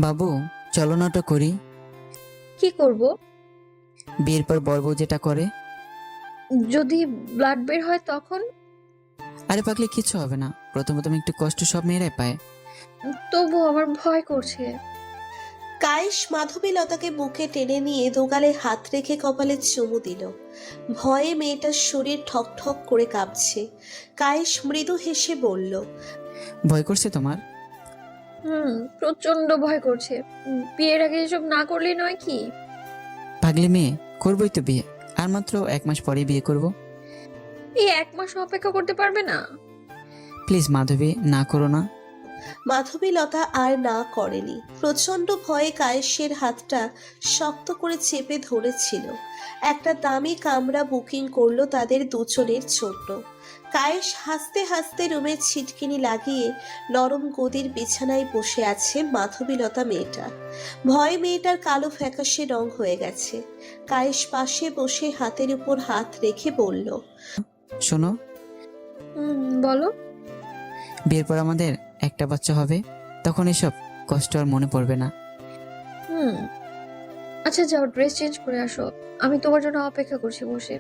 বাবু, চলো না ওটা করি। কি করব? বিয়ের পর বর বউ যেটা করে। যদি ব্লাড বের হয় তখন? আরে পাগলি, কিছু হবে না। প্রথম প্রথম একটু কষ্ট সব মেয়েরাই পায়। তবু আমার ভয় করছে। কায়েস মাধবীলতাকে বুকে টেনে নিয়ে দোগালে হাত রেখে কপালে চুমু দিল। ভয়ে মেয়েটার শরীর ঠক ঠক করে কাঁপছে। কায়েস মৃদু হেসে বলল, ভয় করছে তোমার? প্রচন্ড ভয় করছে। বিয়ের আগে এসব না করলেই নয় কি? পাগলি মেয়ে, করবোই তো বিয়ে। আর মাত্র 1 মাস পরেই বিয়ে করব। এই 1 মাস অপেক্ষা করতে পারবে না? প্লিজ মাধবী, না করো না। মাধবীলতা আর না করেনি। প্রচন্ড ভয়ে কায়েসের হাতটা শক্ত করে চেপে ধরেছিল। একটা দামি কামরা বুকিং করলো তাদের দুজনের জন্য। কায়েস হাসতে হাসতে রুমের ছিটকিনি লাগিয়ে নরম গদির বিছানায় বসে আছে মাধবীলতা মেয়েটা। ভয়ে মেয়েটার কালো ফ্যাকাশে রং হয়ে গেছে। কায়েস পাশে বসে হাতের উপর হাত রেখে বলল, শোনো, বলো। বিয়ের পর আমাদের একটা বাচ্চা হবে। তখন এসব কষ্ট আর মনে পড়বে না। হুম আচ্ছা, যাও ড্রেস চেঞ্জ করে আসো। আমি তোমার জন্য অপেক্ষা করছি বসে।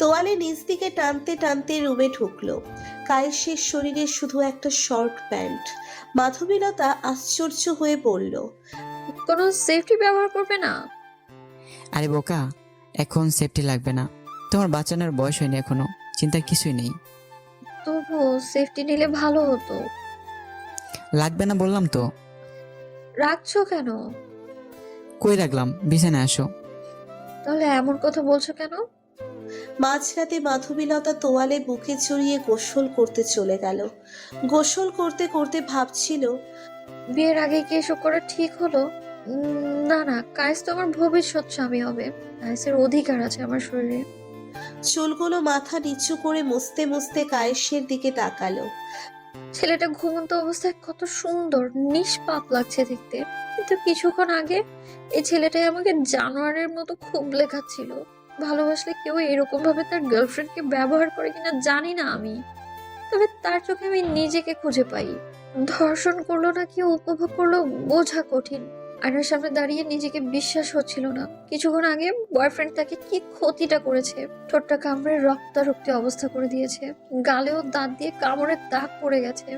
তোয়ালে নিচ দিকে টানতে টানতে রুমে ঢুকলো। কায়েসের শরীরে শুধু একটা শর্ট প্যান্ট। মাধবীলতা আশ্চর্য হয়ে বলল, কোনো সেফটি ব্যবহার করবে না? আরে বোকা, এখন সেফটি লাগবে না। তোমার বাঁচানোর বয়স হয়নি এখনো, চিন্তার কিছুই নেই। তবু সেফটি নিলে ভালো হতো। লাগবে না বললাম তো। রাখছো কেন? কই রাখলাম? বিছানায় আসো। তাহলে এমন কথা বলছো কেন? মাঝরাতে মাধবীলতা তোয়ালে বুকে জড়িয়ে গোসল করতে চলে গেল। গোসল করতে করতে ভাবছিল, বিয়ের আগে কি এসব করা ঠিক হলো? না না, কায়েস তো আমার ভবিষ্যৎ স্বামী হবে। কায়েসের অধিকার আছে আমার শরীরে। চুলগুলো মাথা নিচু করে মুছতে মুছতে কায়েসের দিকে তাকালো। ছেলেটা ঘুমন্ত অবস্থায় কত সুন্দর নিষ্পাপ লাগছে দেখতে, কিন্তু কিছুক্ষণ আগে এই ছেলেটাই আমাকে জানোয়ারের মতো খুব লেখাচ্ছিল। ভালোবাসলে কেউ এরকম ভাবে তার গার্লফ্রেন্ডকে ব্যবহার করে কিনা জানি না আমি, তবে তার চোখে আমি নিজেকে খুঁজে পাই। ধর্ষণ করলো নাকি উপভোগ করলো বোঝা কঠিন। আয়নার সামনে দাঁড়িয়ে নিজেকে বিশ্বাস হচ্ছিল না। কিছুক্ষণ আগে বয়ফ্রেন্ড তাকে কি ক্ষতিটা করেছে। ঠোঁটটা কামড়ে রক্তারক্তি অবস্থা করে দিয়েছে। গালেও দাঁত দিয়ে কামড়ের দাগ পড়ে গেছে।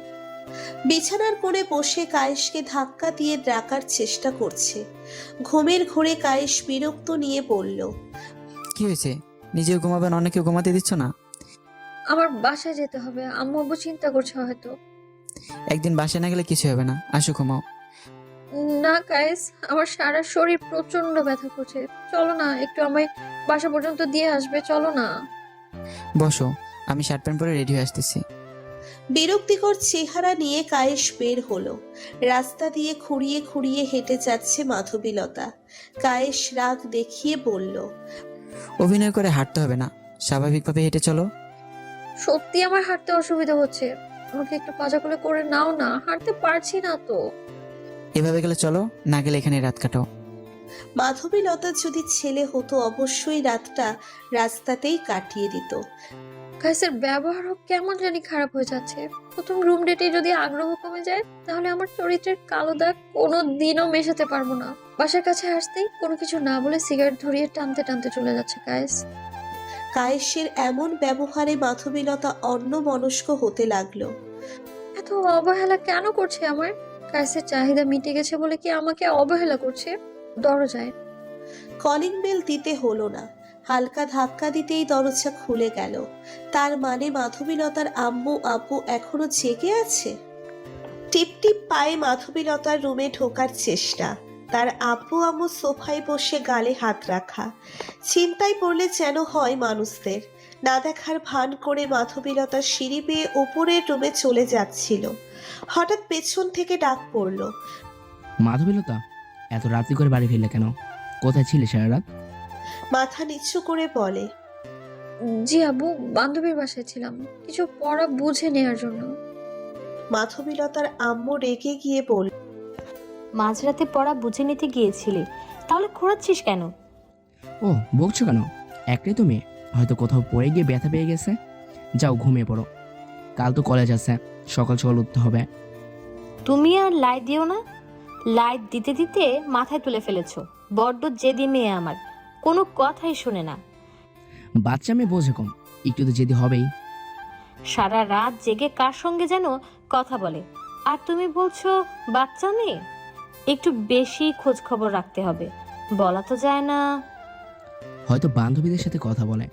বিছানার কোণে বসে কায়েসকে ধাক্কা দিয়ে ডাকার চেষ্টা করছে। ঘুমের ঘোরে কায়েস বিরক্ত নিয়ে বলল, কি হয়েছে? নিজেও ঘুমাবেন, অনেকে ঘুমাতে দিচ্ছ না? আমার বাসায় যেতে হবে, আম্মু আব্বু চিন্তা করছে হয়তো। একদিন বাসায় না গেলে কিছু হবে না, আসো ঘুমাও। না কায়েস, আমার সারা শরীর প্রচন্ড ব্যথা করছে। চলো না, একটু আমায় বাসা পর্যন্ত দিয়ে আসবে, চলো না। বসো, আমি শার্ট প্যান্ট পরে রেডি হয়ে আসতেছি। বিরক্তিকর চেহারা নিয়ে কায়েস বের হলো। রাস্তা দিয়ে খুঁড়িয়ে খুঁড়িয়ে হেঁটে যাচ্ছে মাধবীলতা। কায়েস রাগ দেখিয়ে বলল, অভিনয় করে হাঁটতে হবে না, স্বাভাবিকভাবে হেঁটে চলো। সত্যি আমার হাঁটতে অসুবিধা হচ্ছে, আমাকে একটু পাজা করে করে নাও না, হাঁটতে পারছি না তো। এভাবে গেলে চলো, না গেলে এখানে রাত কাটাও। মাধবীলতা যদি ছেলে হতো অবশ্যই রাতটা রাস্তাতেই কাটিয়ে দিত। কায়েসের ব্যবহারও কেমন জানি খারাপ হয়ে যাচ্ছে। প্রথম রুম ডেটে যদি আগ্রহ কমে যায়, তাহলে আমার চরিত্রের কালো দাগ কোনো দিনও মেশাতে পারবো না। বাসার কাছে আসতেই কোনো কিছু না বলে সিগারেট ধরিয়ে টানতে টানতে চলে যাচ্ছে কায়েস। কায়েসের এমন ব্যবহারে মাধবীলতা অন্যমনস্ক হতে লাগলো। এত অবহেলা কেন করছে আমার? কায়েসের চাহিদা মিটে গেছে বলে কি আমাকে অবহেলা করছে? দরজায় কলিং বেল দিতে হলো না, হালকা ধাক্কা দিতেই দরজা খুলে গেল। তার মানে মাধবীলতার আম্মু আব্বু এখনো জেগে আছে। টিপ টিপ পায়ে মাধবীলতার রুমে ঢোকার চেষ্টা। তার আব্বু আম্মু সোফায় বসে গালে হাত রাখা। চিন্তায় পড়লে যেন হয় মানুষদের। না দেখার ভান করে মাধবীলতা সিঁড়ি বেয়ে ওপরের রুমে চলে যাচ্ছিল। হঠাৎ পেছন থেকে ডাক পড়ল, মাধবীলতা, এত রাত্রি করে বাড়ি ফিরলে কেন? কোথায় ছিলে সারা রাত? মাথা নিচু করে বলে, জি আব্বু, বান্ধবীর বাসায় ছিলাম কিছু পড়া বুঝে নেয়ার জন্য। মাধবীলতার আম্মু রেগে গিয়ে বলল, মাঝরাতে পড়া বুঝে নিতে গিয়েছিলি, তাহলে ঘোরাচ্ছিস কেন? ও, বকছো কেন? একটাই তো মেয়ে, হয়তো কোথাও পড়ে গিয়ে ব্যথা পেয়ে গেছে। যাও ঘুমিয়ে পড়ো, কাল তো কলেজ আছে, সকাল সকাল উঠতে হবে। তুমি আর লাই দিও না। লাইট দিতে দিতে মাথায় তুলে ফেলেছো। বড্ড জেদি মেয়ে আমার, কোনো কথাই শোনে না। বাচ্চা মেয়ে বোঝে কম, একটু তো যেতে হবেই। সারা রাত জেগে কার সঙ্গে যেন কথা বলে, আর তুমি বলছো বাচ্চা মেয়ে। একটু বেশি খোঁজ খবর রাখতে হবে, বলা তো যায় না। হয়তো বান্ধবীদের সাথে কথা বলে।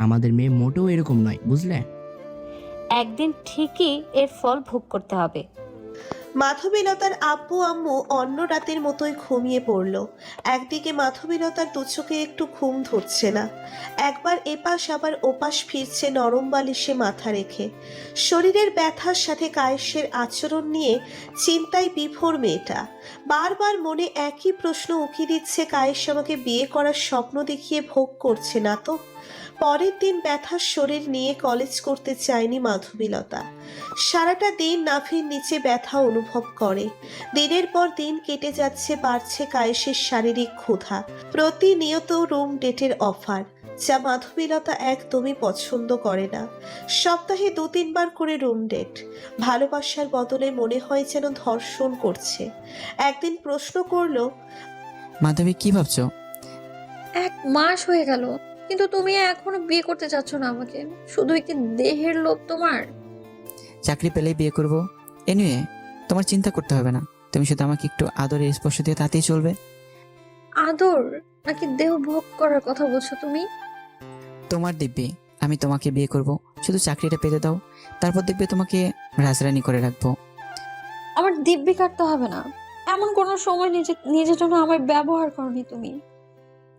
আমাদের মেয়ে মোটেও এরকম নয়, বুঝলে? একদিন ঠিকই এর ফল ভোগ করতে হবে। মাধবীলতার আব্বু আম্মু অন্য রাতের মতোই ঘুমিয়ে পড়ল। একদিকে মাধবীলতার দু চোখে একটু ঘুম ধরছে না, একবার এপাশ আবার ওপাশ ফিরছে নরম বালিশে মাথা রেখে। শরীরের ব্যথার সাথে কায়েসের আচরণ নিয়ে চিন্তায় বিভোর মেয়েটা। বারবার মনে একই প্রশ্ন উকি দিচ্ছে, কায়েস আমাকে বিয়ে করার স্বপ্ন দেখিয়ে ভোগ করছে না তো? পরের দিন ব্যথার শরীর নিয়ে কলেজ করতে চায়নি মাধবীলতা। সারাটা দিন নাভির নিচে ব্যথা অনুভব করে। দিনের পর দিন কেটে যাচ্ছে, বাড়ছে কায়েসের শারীরিক ক্ষুধা। প্রতিনিয়ত রুম ডেটের অফার, যা মাধবীলতা একদমই পছন্দ করে না। সপ্তাহে 2-3 বার করে রুম ডেট। ভালোবাসার বদলে মনে হয় যেন ধর্ষণ করছে। একদিন প্রশ্ন করলো, মাধবী কি ভাবছো? 1 মাস হয়ে গেল, কিন্তু তুমি এখনো বিয়ে করতে চাচ্ছ না আমাকে। শুধুই কি দেহের লোভ তোমার? চাকরি পেলেই বিয়ে করব। এনিওয়ে, তোমার চিন্তা করতে হবে না। তুমি শুধু আমাকে একটু আদরের স্পর্শ দিয়ে তাতেই চলবে। আদর নাকি দেহ ভোগ করার কথা বলছো তুমি? তোমার দিব্যি, আমি তোমাকে বিয়ে করব। শুধু চাকরিটা পেতে দাও, তারপর দেখবে তোমাকে রাজরানী করে রাখবো। আমার দিব্যি কাটতে হবে না। এমন কোনো সময় নিজের জন্য আমার ব্যবহার করনি তুমি।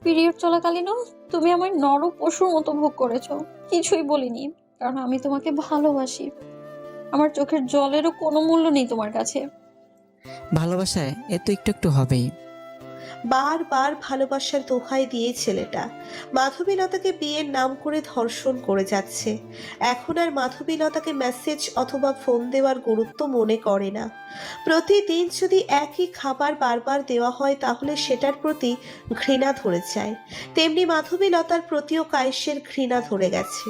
পিরিয়ড চলাকালীনও তুমি আমার নর পশুর মতো ভোগ করেছো, কিছুই বলিনি, কারণ আমি তোমাকে ভালোবাসি। আমার চোখের জলেরও কোনো মূল্য নেই তোমার কাছে। ভালোবাসায় এ তো একটু একটু হবেই। বারবার ভালোবাসার দোহাই দিয়ে ছেলেটা মাধবীলতাকে বিয়ের নাম করে ধর্ষণ করে যাচ্ছে। এখন আর মাধবীলতাকে মেসেজ অথবা ফোন দেওয়ার গুরুত্ব মনে করে না। প্রতিদিন যদি একই খাবার বারবার দেওয়া হয় তাহলে সেটার প্রতি ঘৃণা ধরে যায়। তেমনি মাধবীলতার প্রতিও কায়েসের ঘৃণা ধরে গেছে।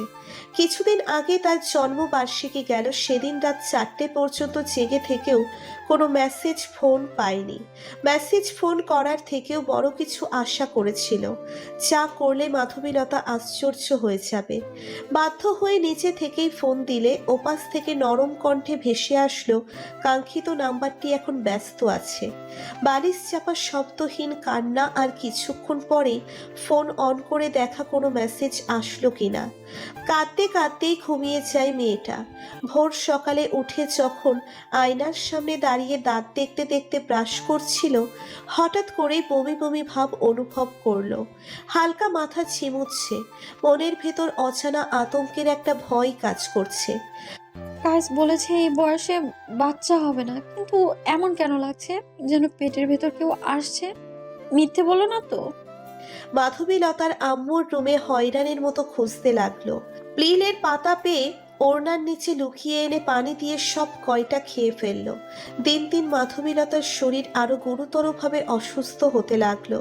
কিছুদিন আগে তার জন্মবার্ষিকী গেল, সেদিন রাত 4টে পর্যন্ত জেগে থেকেও কোনো মেসেজ ফোন পায়নি। মেসেজ ফোন করার থেকেও বড় কিছু আশা করেছিল, যা করলে মাধবীলতা আশ্চর্য হয়ে যাবে। বাধ্য হয়ে নিচে থেকেই ফোন দিলে ওপাশ থেকে নরম কণ্ঠে ভেসে আসলো, কাঙ্ক্ষিত নাম্বারটি এখন ব্যস্ত আছে। বালিশ চাপা শব্দহীন কান্না, আর কিছুক্ষণ পরেই ফোন অন করে দেখা কোনো মেসেজ আসলো কিনা। কাঁদতে কাঁদতেই ঘুমিয়ে যায় মেয়েটা। ভোর সকালে উঠে যখন আয়নার সামনে দাঁড়িয়ে দাঁত দেখতে দেখতে ব্রাশ করছিল, হঠাৎ করেই বমি বমি ভাব অনুভব করলো। হালকা মাথা ঝিমুচ্ছে, মনের ভেতর অজানা আতঙ্কের একটা ভয় কাজ করছে। কায়েস বলেছে এই বয়সে বাচ্চা হবে না, কিন্তু এমন কেন লাগছে যেন পেটের ভেতর কেউ আসছে? মিথ্যে বলো না তো? মাধবীলতার আম্মুর রুমে হয়রানির মতো খুঁজতে লাগলো। প্লিলের পাতা পেয়ে ওড়নার নিচে লুকিয়ে এনে পানি দিয়ে সব কয়টা খেয়ে ফেললো। দিন দিন মাধবীলতার শরীর আরো গুরুতরভাবে অসুস্থ হতে লাগলো।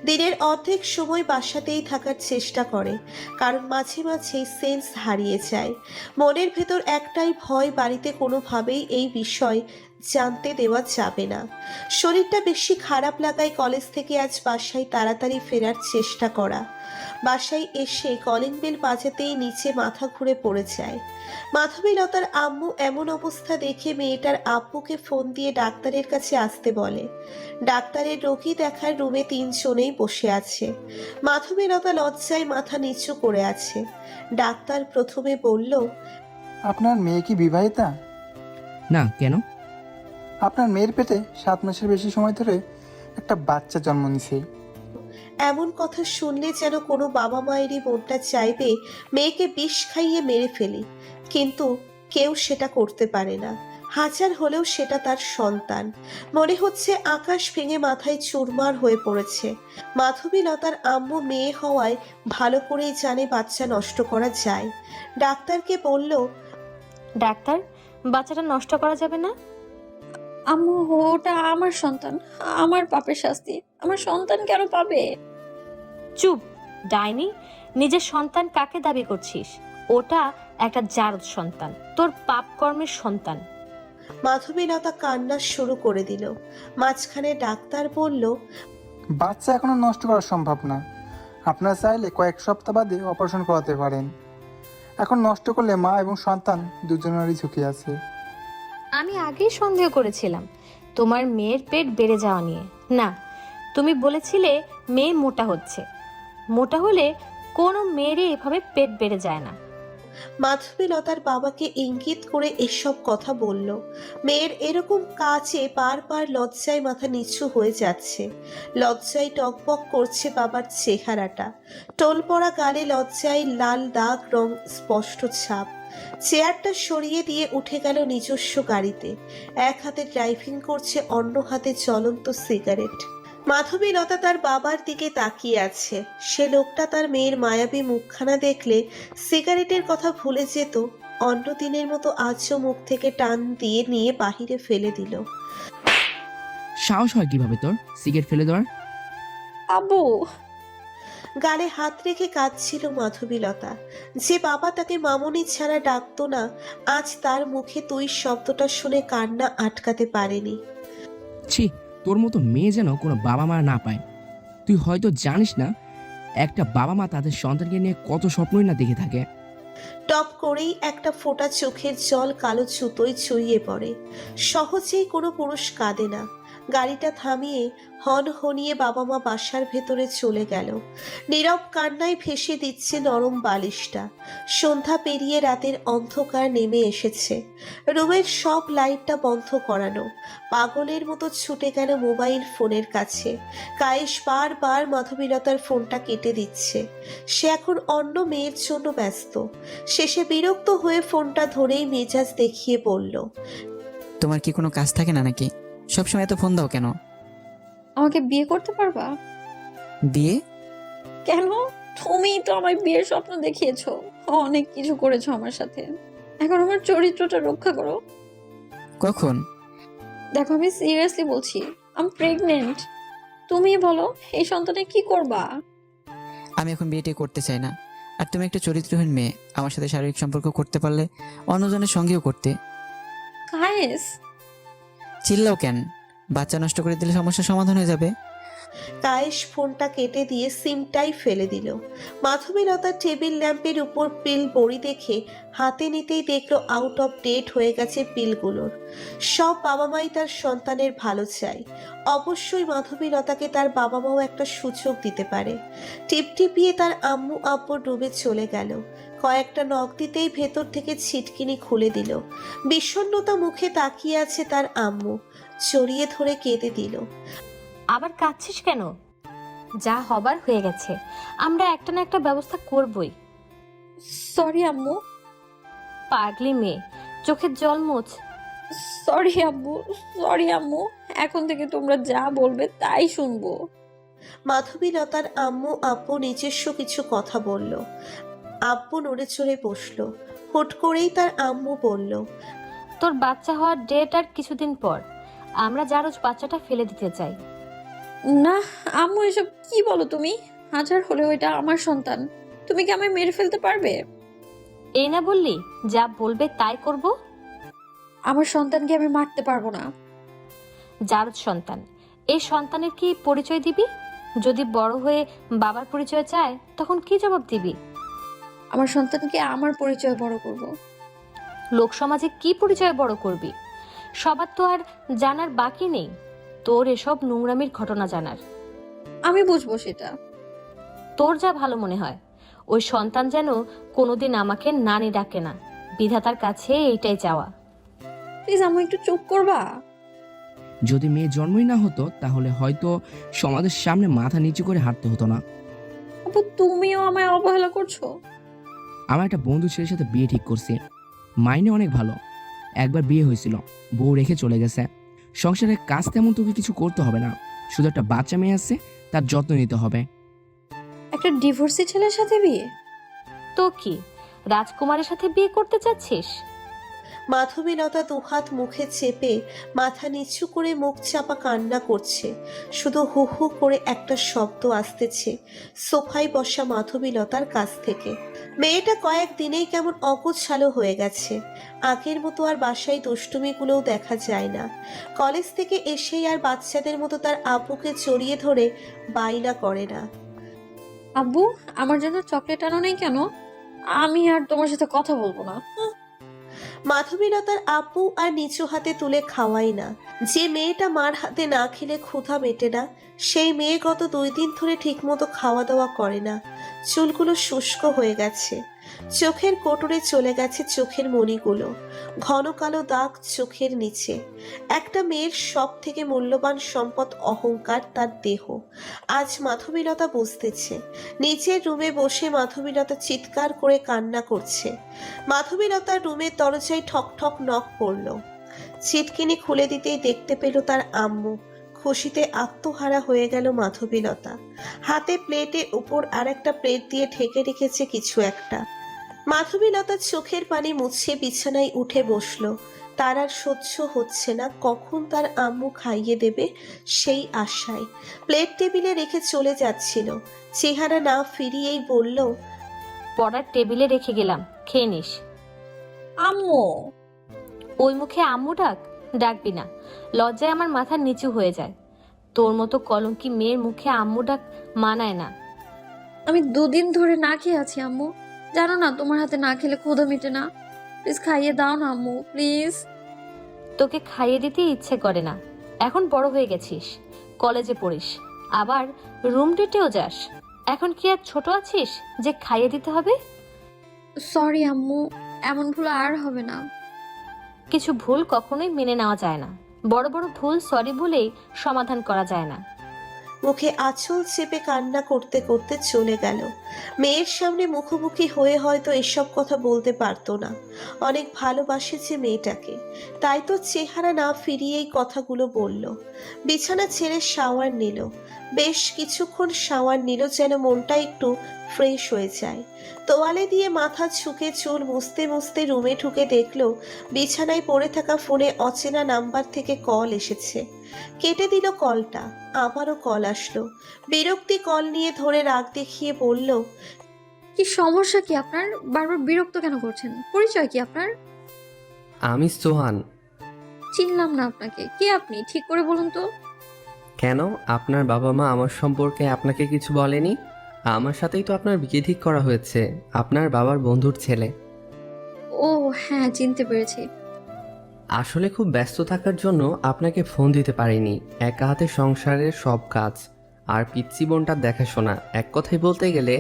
দিনের অর্ধেক সময় বাসাতেই থাকার চেষ্টা করে, কারণ মাঝে মাঝেই সেন্স হারিয়ে যায়। মনের ভেতর একটাই ভয়, বাড়িতে কোনোভাবেই এই বিষয় জানতে দেওয়া যাবে না। শরীরটা বেশি খারাপ লাগায় কলেজ থেকে আজ বাসায় তাড়াতাড়ি ফেরার চেষ্টা করা। বাসায় এসে কলিং বেল বাজাতেই নিচে মাথা ঘুরে পড়ে যায়। মাধবীলতার আম্মু এমন অবস্থা দেখে মেয়েটার আব্বুকে ফোন দিয়ে ডাক্তারের কাছে আসতে বলে। ডাক্তারের রোগী দেখার রুমে 3 জনেই বসে আছে। মাধবীলতা লজ্জায় মাথা নিচু করে আছে। ডাক্তার প্রথমে বলল, আপনার মেয়ে কি বিবাহিতা? না, কেন? আপনার মেয়ের পেটে 7 মাসের বেশি সময় ধরে একটা বাচ্চা জন্ম নিছে। এমন কথা শুনলে যেন কোনো বাবা মায়েরই মনটা চাইবে মেয়েকে বিষ খাইয়ে মেরে ফেলি, কিন্তু কেউ সেটা করতে পারে না। হাজার হলেও সেটা তার সন্তান। মনে হচ্ছে আকাশ ভেঙে মাথায় চুরমার হয়ে পড়েছে। মাধবীলতার আম্মু মেয়ে হওয়ায় ভালো করেই জানে বাচ্চা নষ্ট করা যায়। ডাক্তারকে বলল, ডাক্তার, বাচ্চাটা নষ্ট করা যাবে না? আম্মু, ওটা আমার সন্তান, আমার পাপের শাস্তি। আমার সন্তান কেন পাবে? চুপ ডাইনি, নিজের সন্তান কাকে দাবি করছিস? ওটা একটা জারদ সন্তান, তোর পাপ কর্মের সন্তান। মাধবীলতা কান্না শুরু করে দিল। মাঝখানে ডাক্তার বলল, বাচ্চা এখনো নষ্ট করা সম্ভব না। আপনারা চাইলে কয়েক সপ্তাহ বাদে অপারেশন করাতে পারেন। এখন নষ্ট করলে মা এবং সন্তান দুজনেরই ঝুঁকি আছে। আমি আগেই সন্দেহ করেছিলাম তোমার মেয়ের পেট বেড়ে যাওয়া নিয়ে। না, তুমি বলেছিলে মেয়ে মোটা হচ্ছে। মোটা হলে কোনো মেয়েরই এভাবে পেট বেড়ে যায় না। মাধবীলতার বাবাকে ইঙ্গিত করে এসব কথা বলল। মেয়ের এরকম কাজে বারবার লজ্জায় মাথা নিচু হয়ে যাচ্ছে। লজ্জায় টকবক করছে বাবার চেহারাটা। টোল পড়া গালে লজ্জায় লাল দাগ রং স্পষ্ট ছাপ। চেয়ারটা সরিয়ে দিয়ে উঠে গেল নিজস্ব গাড়িতে। এক হাতে ড্রাইভিং করছে, অন্য হাতে জ্বলন্ত সিগারেট। মাধবীলতা তার বাবার দিকে তাকিয়ে আছে। সে লোকটা তার মেয়ের মায়াবী মুখখানা দেখলে সিগারেটের কথা ভুলে যেত। অন্য দিনের মতো আজও মুখ থেকে টান দিয়ে নিয়ে বাহিরে ফেলে দিল। সাহস হয় কিভাবে তোর সিগারেট ফেলে দেওয়ার? আব্বু, গালে হাত রেখে কাঁদছিল মাধবীলতা। যে বাবা তাকে মামনি ছাড়া ডাকতো না, আজ তার মুখে তুই শব্দটা শুনে কান্না আটকাতে পারেনি। ছি, তোর মতো মেয়ে যেন কোনো বাবা মা না পায়। তুই হয়তো জানিস না, একটা বাবা মা তাদের সন্তানকে নিয়ে কত স্বপ্নই না দেখে থাকে। টপ করেই একটা ফোঁটা চোখের জল কালো জুতোয় ছড়িয়ে পড়ে। সহজেই কোনো পুরুষ কাঁদে না। গাড়িটা থামিয়ে হন হনিয়ে বাবা মা বাসার ভেতরে চলে গেল। নীরব কান্নায় ভেসে দিচ্ছে নরম বালিশটা। সন্ধ্যা পেরিয়ে রাতের অন্ধকার নেমে এসেছে। রুমের সব লাইটটা বন্ধ করানো। পাগলের মতো ছুটে গেল মোবাইল ফোনের কাছে। কায়েশ বারবার মাধবীলতার ফোনটা কেটে দিচ্ছে। সে এখন অন্য মেয়ের জন্য ব্যস্ত। শেষে বিরক্ত হয়ে ফোনটা ধরেই মেজাজ দেখিয়ে বলল, তোমার কি কোনো কাজ থাকে না নাকি? সবসময় এত ফোন দাও কেন? আমাকে বিয়ে করতে পারবা? বিয়ে? কেন? তুমিই তো আমার বিয়ের স্বপ্ন দেখিয়েছো, অনেক কিছু করেছো আমার সাথে। এখন আমার চরিত্রটা রক্ষা করো। কখন? দেখো, আমি সিরিয়াসলি বলছি, আমি প্রেগনেন্ট। তুমি বলো, এই সন্তানে কি করবা? আমি এখন বিয়েটি করতে চাই না। আর তুমি একটা চরিত্রহীন মেয়ে, আমার সাথে শারীরিক সম্পর্ক করতে পারলে অন্যজনের সঙ্গেও করতে। কায়েস, চিল্লাও কেন? বাচ্চা নষ্ট করে দিলে সমস্যার সমাধান হয়ে যাবে। কায়েশ ফোনটা কেটে দিয়ে সিমটাই ফেলে দিল। মাধবীলতা টেবিল ল্যাম্পের উপর পিল বড়ি দেখে হাতে নিতেই দেখলো আউট অফ ডেট হয়ে গেছে পিলগুলোর। সব বাবা মাই তার সন্তানের ভালো চায়। অবশ্যই মাধবীলতাকে তার বাবা মাও একটা সুযোগ দিতে পারে। টিপটিপিয়ে তার আম্মু আব্বুর রুমে চলে গেল। কয়েকটা নখ দিতেই ভেতর থেকে ছিটকিনি খুলে দিল। বিষণ্ণতা মুখে তাকিয়ে আছে তার আম্মু। জড়িয়ে ধরে কেঁদে দিল। আবার কাঁদছিস কেন? যা হবার হয়ে গেছে, আমরা একটা না একটা ব্যবস্থা করবই। সরি আম্মু। পাগলি মেয়ে, চোখের জল মুছ। সরি আব্বু, সরি আম্মু। এখন থেকে তোমরা যা বলবে তাই শুনবো। মাধবীলতার আম্মু আব্বু নিজস্ব কিছু কথা বলল। আব্বু নড়ে চড়ে বসলো। হুট করেই তার আম্মু বলল, তোর বাচ্চা হওয়ার ডেট আর কিছুদিন পর। আমরা জারজ বাচ্চাটা ফেলে দিতে চাই। না আম্মু, এসব কি বলো তুমি? হাজার হলেও এটা আমার সন্তান। তুমি কি আমায় মেরে ফেলতে পারবে? এই না বললি যা বলবে তাই করব? আমার সন্তানকে আমি মারতে পারবো না। জারজ সন্তান, এই সন্তানের কি পরিচয় দিবি? যদি বড় হয়ে বাবার পরিচয় চায় তখন কি জবাব দিবি? আমার সন্তানকে আমার পরিচয় বড় করব। লোক সমাজে কি পরিচয় বড় করবি? সবার তো আর জানার বাকি নেই তোর এসব নোংরামির ঘটনা জানার। আমি বুঝবো সেটা। তোর যা ভালো মনে হয়। ওই সন্তান যেন কোনোদিন আমাকে নানি ডাকে না, বিধাতার কাছে এইটাই চাওয়া। প্লিজ আম্মু, একটু চুপ করবা? যদি মেয়ে জন্মই না হতো তাহলে হয়তো সমাজের সামনে মাথা নিচু করে হাঁটতে হতো না। আপু, তুমিও আমায় অবহেলা করছো। আমার একটা বন্ধু ছেলের সাথে বিয়ে ঠিক করছি। মাইনে অনেক ভালো। একবার বিয়ে হয়েছিল, বউ রেখে চলে গেছে। সংসারের কাজ তেমন তোকে কিছু করতে হবে না, শুধু একটা বাচ্চা মেয়ে আছে, তার যত্ন নিতে হবে। একটা ডিভোর্সি ছেলের সাথে বিয়ে? তো কি রাজকুমারের সাথে বিয়ে করতে চাচ্ছিস? মাধবীলতা দুহাত মুখে চেপে মাথা নিচু করে মুখ চাপা কান্না করছে। শুধু হু হু করে একটা শব্দ আসতেছে সোফায় বসা মাধবীলতার কাছ থেকে। মেয়েটা কয়েকদিনেই কেমন অগোছালো হয়ে গেছে। আগের মতো আর বাসায় দুষ্টুমিগুলোও দেখা যায় না। কলেজ থেকে এসেই আর বাচ্চাদের মতো তার আব্বুকে জড়িয়ে ধরে বাইনা করে না। আব্বু, আমার জন্য চকলেট আনো নাই কেন? আমি আর তোমার সাথে কথা বলবো না। মাধবীলতার আব্বু আর নিচু হাতে তুলে খাওয়াই না। যে মেয়েটা মার হাতে না খেলে ক্ষুধা মেটে না, সেই মেয়ে গত 2 দিন ধরে ঠিকমতো খাওয়া দাওয়া করে না। চুলগুলো শুষ্ক হয়ে গেছে, চোখের কোটরে চলে গেছে চোখের মণিগুলো, ঘন কালো দাগ চোখের নিচে। একটা মেয়ের সব থেকে মূল্যবান সম্পদ অহংকার, তার দেহ। আজ মাধবীলতা বুঝতেছে। নিচের রুমে বসে মাধবীলতা চিৎকার করে কান্না করছে। মাধবীলতার রুমের দরজায় ঠক ঠক নক পড়ল। ছিটকিনি খুলে দিতেই দেখতে পেল তার আম্মু। খুশিতে আত্মহারা হয়ে গেল মাধবীলতা। হাতে প্লেটের উপর আর একটা প্লেট দিয়ে ঢেকে রেখেছে কিছু একটা। মাধবীলতার চোখের পানি মুছে বিছানায় উঠে বসলো। তার আর সহ্য হচ্ছে না, কখন তার আম্মু খাইয়ে দেবে সেই আশায় প্লেট টেবিলে রেখে চলে যাচ্ছিল। চেহারা না ফিরিয়েই বলল, পড়ার টেবিলে রেখে গেলাম, খেয়ে নিস। আম্মু, ওই মুখে আম্মু ডাকবি না, লজ্জায় আমার মাথা নিচু হয়ে যায়। তোর মতো কলঙ্কি মেয়ের মুখে আম্মু ডাক মানায় না। আমি 2 দিন ধরে না খেয়ে আছি আম্মু। জানো না তোমার হাতে না খেলে ক্ষুধা মিটে না। প্লিজ খাইয়ে দাও না আম্মু, প্লিজ। তোকে খাইয়ে দিতে ইচ্ছে করে না। এখন বড় হয়ে গেছিস, কলেজে পড়িস, আবার রুম ডেটেও যাস। এখন কি আর ছোট আছিস যে খাইয়ে দিতে হবে? সরি আম্মু, এমন ভুল আর হবে না। কিছু ভুল কখনোই মেনে নেওয়া যায় না। বড় বড় ভুল সরি বলেই সমাধান করা যায় না। মুখে আঁচল চেপে কান্না করতে করতে চলে গেল। মেয়ের সামনে মুখোমুখি হয়ে হয়তো এসব কথা বলতে পারতো না। অনেক ভালোবাসেছে মেয়েটাকে, তাই তো চেহারা না ফিরিয়েই কথাগুলো বলল। বিছানা ছেড়ে শাওয়ার নিল। বেশ কিছুক্ষণ শাওয়ার নিল যেন মনটা একটু ফ্রেশ হয়ে যায়। তোয়ালে দিয়ে মাথা ঝুঁকে চুল মুছতে মুছতে রুমে ঢুকে দেখলো বিছানায় পড়ে থাকা ফোনে অচেনা নাম্বার থেকে কল এসেছে। কেটে দিল কলটা। আবারও কল আসলো। বিরক্তি কল নিয়ে ধরে রাগ দেখিয়ে বলল, কি সমস্যা কি আপনার? বারবার বিরক্ত কেন করছেন? পরিচয় কি আপনার? আমি সোহান। চিনলাম না আপনাকে। কে আপনি? ঠিক করে বলুন তো। কেন, আপনার বাবা মা আমার সম্পর্কে আপনাকে কিছু বলেনি? আমার সাথেই তো আপনার বিয়ে ঠিক করা হয়েছে, আপনার বাবার বন্ধুর ছেলে। ও হ্যাঁ, চিনতে পেরেছি। আসলে খুব ব্যস্ত থাকার জন্য আপনাকে ফোন দিতে পারিনি। একা হাতে সংসারের সব কাজ আর পিচ্চি বোনটার দেখাশোনা, এক কথায় বলতে গেলে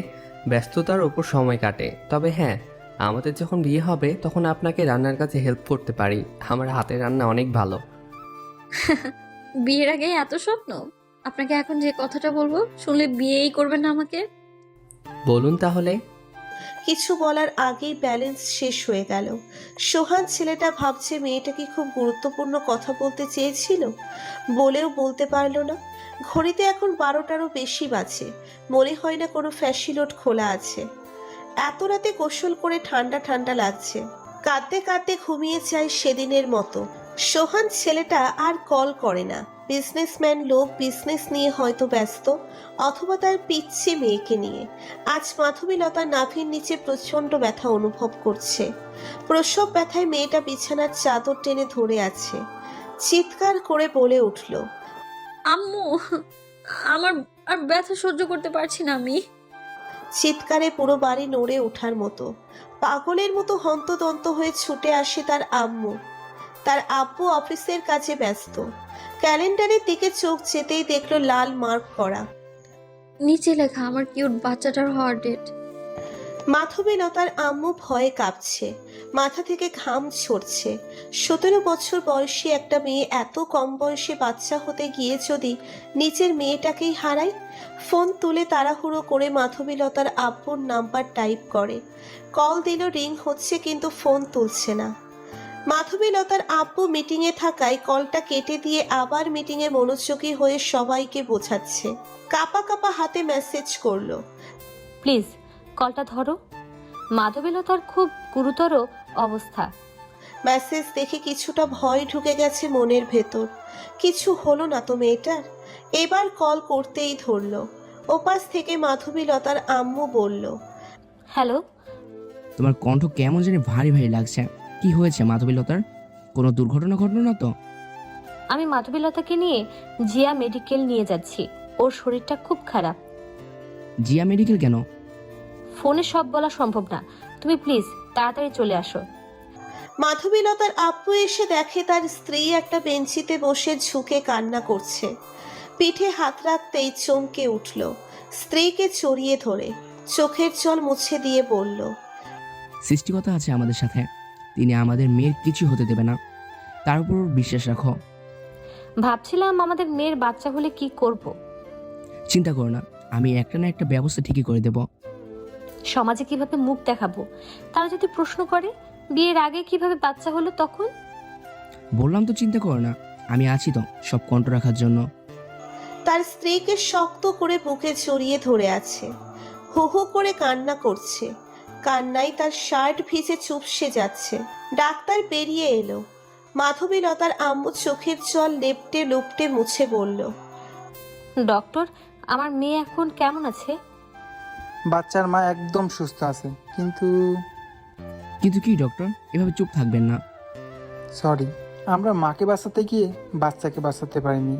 ব্যস্ততার ওপর সময় কাটে। তবে হ্যাঁ, আমাদের যখন বিয়ে হবে তখন আপনাকে রান্নার কাজে হেল্প করতে পারি। আমার হাতের রান্না অনেক ভালো। বিয়ের আগে এত স্বপ্ন? আপনাকে এখন যে কথাটা বলবো শুনলে বিয়েই করবেন না আমাকে? বলুন তাহলে। কিছু বলার আগেই ব্যালেন্স শেষ হয়ে গেল। সোহান ছেলেটা ভাবছে মেয়েটা কি খুব গুরুত্বপূর্ণ কথা বলতে চেয়েছিল, বলেও বলতে পারলো না। ঘড়িতে এখন 12টারও বেশি বাজে। মনে হয় না কোনো ফ্যাসিলোড খোলা আছে। এত রাতে গোসল করে ঠান্ডা ঠান্ডা লাগছে। কাঁদতে কাঁদতে ঘুমিয়ে যায় সেদিনের মতো। সোহান ছেলেটা আর কল করে না। বিজনেসম্যান লোক, বিজনেস নিয়ে হয়তো ব্যস্ত, অথবা তার পিচ্ছি মেয়েকে নিয়ে। আজ মাধবীলতা নাভির নিচে প্রচন্ড ব্যথা অনুভব করছে। প্রসব ব্যথায় মেয়েটা বিছানার চাদর টেনে ধরে আছে। চিৎকার করে বলে উঠল, আম্মু, আমার আর ব্যথা সহ্য করতে পারছি না আমি। চিৎকারে পুরো বাড়ি নড়ে ওঠার মতো। পাগলের মতো হন্তদন্ত হয়ে ছুটে আসে তার আম্মু। তার আব্বু অফিসের কাজে ব্যস্ত। ক্যালেন্ডারের দিকে চোখ যেতেই দেখলো লাল মার্ক করা। নিচে লেখা আমার কিউট বাচ্চাটার হওয়ার ডেট। মাধবীলতার আম্মু ভয়ে কাঁপছে, মাথা থেকে ঘাম ঝরছে। 17 বছর বয়সী একটা মেয়ে এত কম বয়সে বাচ্চা হতে গিয়ে যদি নিজের মেয়েটাকেই হারায়। ফোন তুলে তাড়াহুড়ো করে মাধবীলতার আব্বুর নাম্বার টাইপ করে। কল দিল, রিং হচ্ছে কিন্তু ফোন তুলছে না। মাধবীলতার আব্বু মিটিংয়ে থাকায় কলটা কেটে দিয়ে আবার মিটিংয়ে মনোযোগী হয়ে সবাইকে বোঝাচ্ছে। কাপা কাপা হাতে মেসেজ করলো, প্লিজ কলটা ধরো, মাধবীলতার খুব গুরুতর অবস্থা। মেসেজ দেখে কিছুটা ভয় ঢুকে গেছে মনের ভেতর। কিছু হলো না তো মেয়েটার? এবার কল করতেই ধরলো। ওপাশ থেকে মাধবীলতার আম্মু বলল, হ্যালো। তোমার কণ্ঠ কেমন জানি ভারী ভারী লাগছে। কি হয়েছে মাধবীলতার? কোনো দুর্ঘটনা ঘটলো না তো? আমি মাধবীলতাকে নিয়ে জিয়া মেডিকেল নিয়ে যাচ্ছি। ওর শরীরটা খুব খারাপ। জিয়া মেডিকেল কেন? ফোনে সব বলা সম্ভব না। তুমি প্লিজ তাড়াতাড়ি চলে আসো। মাধবীলতার আব্বু এসে দেখে তার স্ত্রী একটা বেঞ্চিতে বসে ঝুঁকে কান্না করছে। পিঠে হাত রাখতেই চমকে উঠল। স্ত্রীকে চড়িয়ে ধরে চোখের জল মুছে দিয়ে বলল, সৃষ্টিকর্তা আছে আমাদের সাথে। তিনি আমাদের মেয়ের কিছু হতে দেবে না, তার উপর বিশ্বাস রাখো। ভাবছিলাম আমাদের মেয়ের বাচ্চা হলে কি করব। চিন্তা করো না, আমি একটা না একটা ব্যবস্থা ঠিকই করে দেব। সমাজে কিভাবে মুখ দেখাবো? তারা যদি প্রশ্ন করে বিয়ের আগে কিভাবে বাচ্চা হলো তখন? বললাম তো চিন্তা করো না, আমি আছি তো সব কন্ট্রোল রাখার জন্য। তার স্ত্রীকে শক্ত করে বুকে জড়িয়ে ধরে আছে। হু হু করে কান্না করছে। কান্নায় তার শার্ট ভিজে চুপসে যাচ্ছে। ডাক্তার বেরিয়ে এলো। মাধবীলতার আম্মু চোখের জল লেপটে লুপটে মুছে বলল, ডক্টর, আমার মেয়ে এখন কেমন আছে? বাচ্চার মা একদম সুস্থ আছে, কিন্তু কিন্তু কি ডক্টর, এভাবে চুপ থাকবেন না। সরি, আমরা মাকে বাঁচাতে গিয়ে বাচ্চাকে বাঁচাতে পারিনি।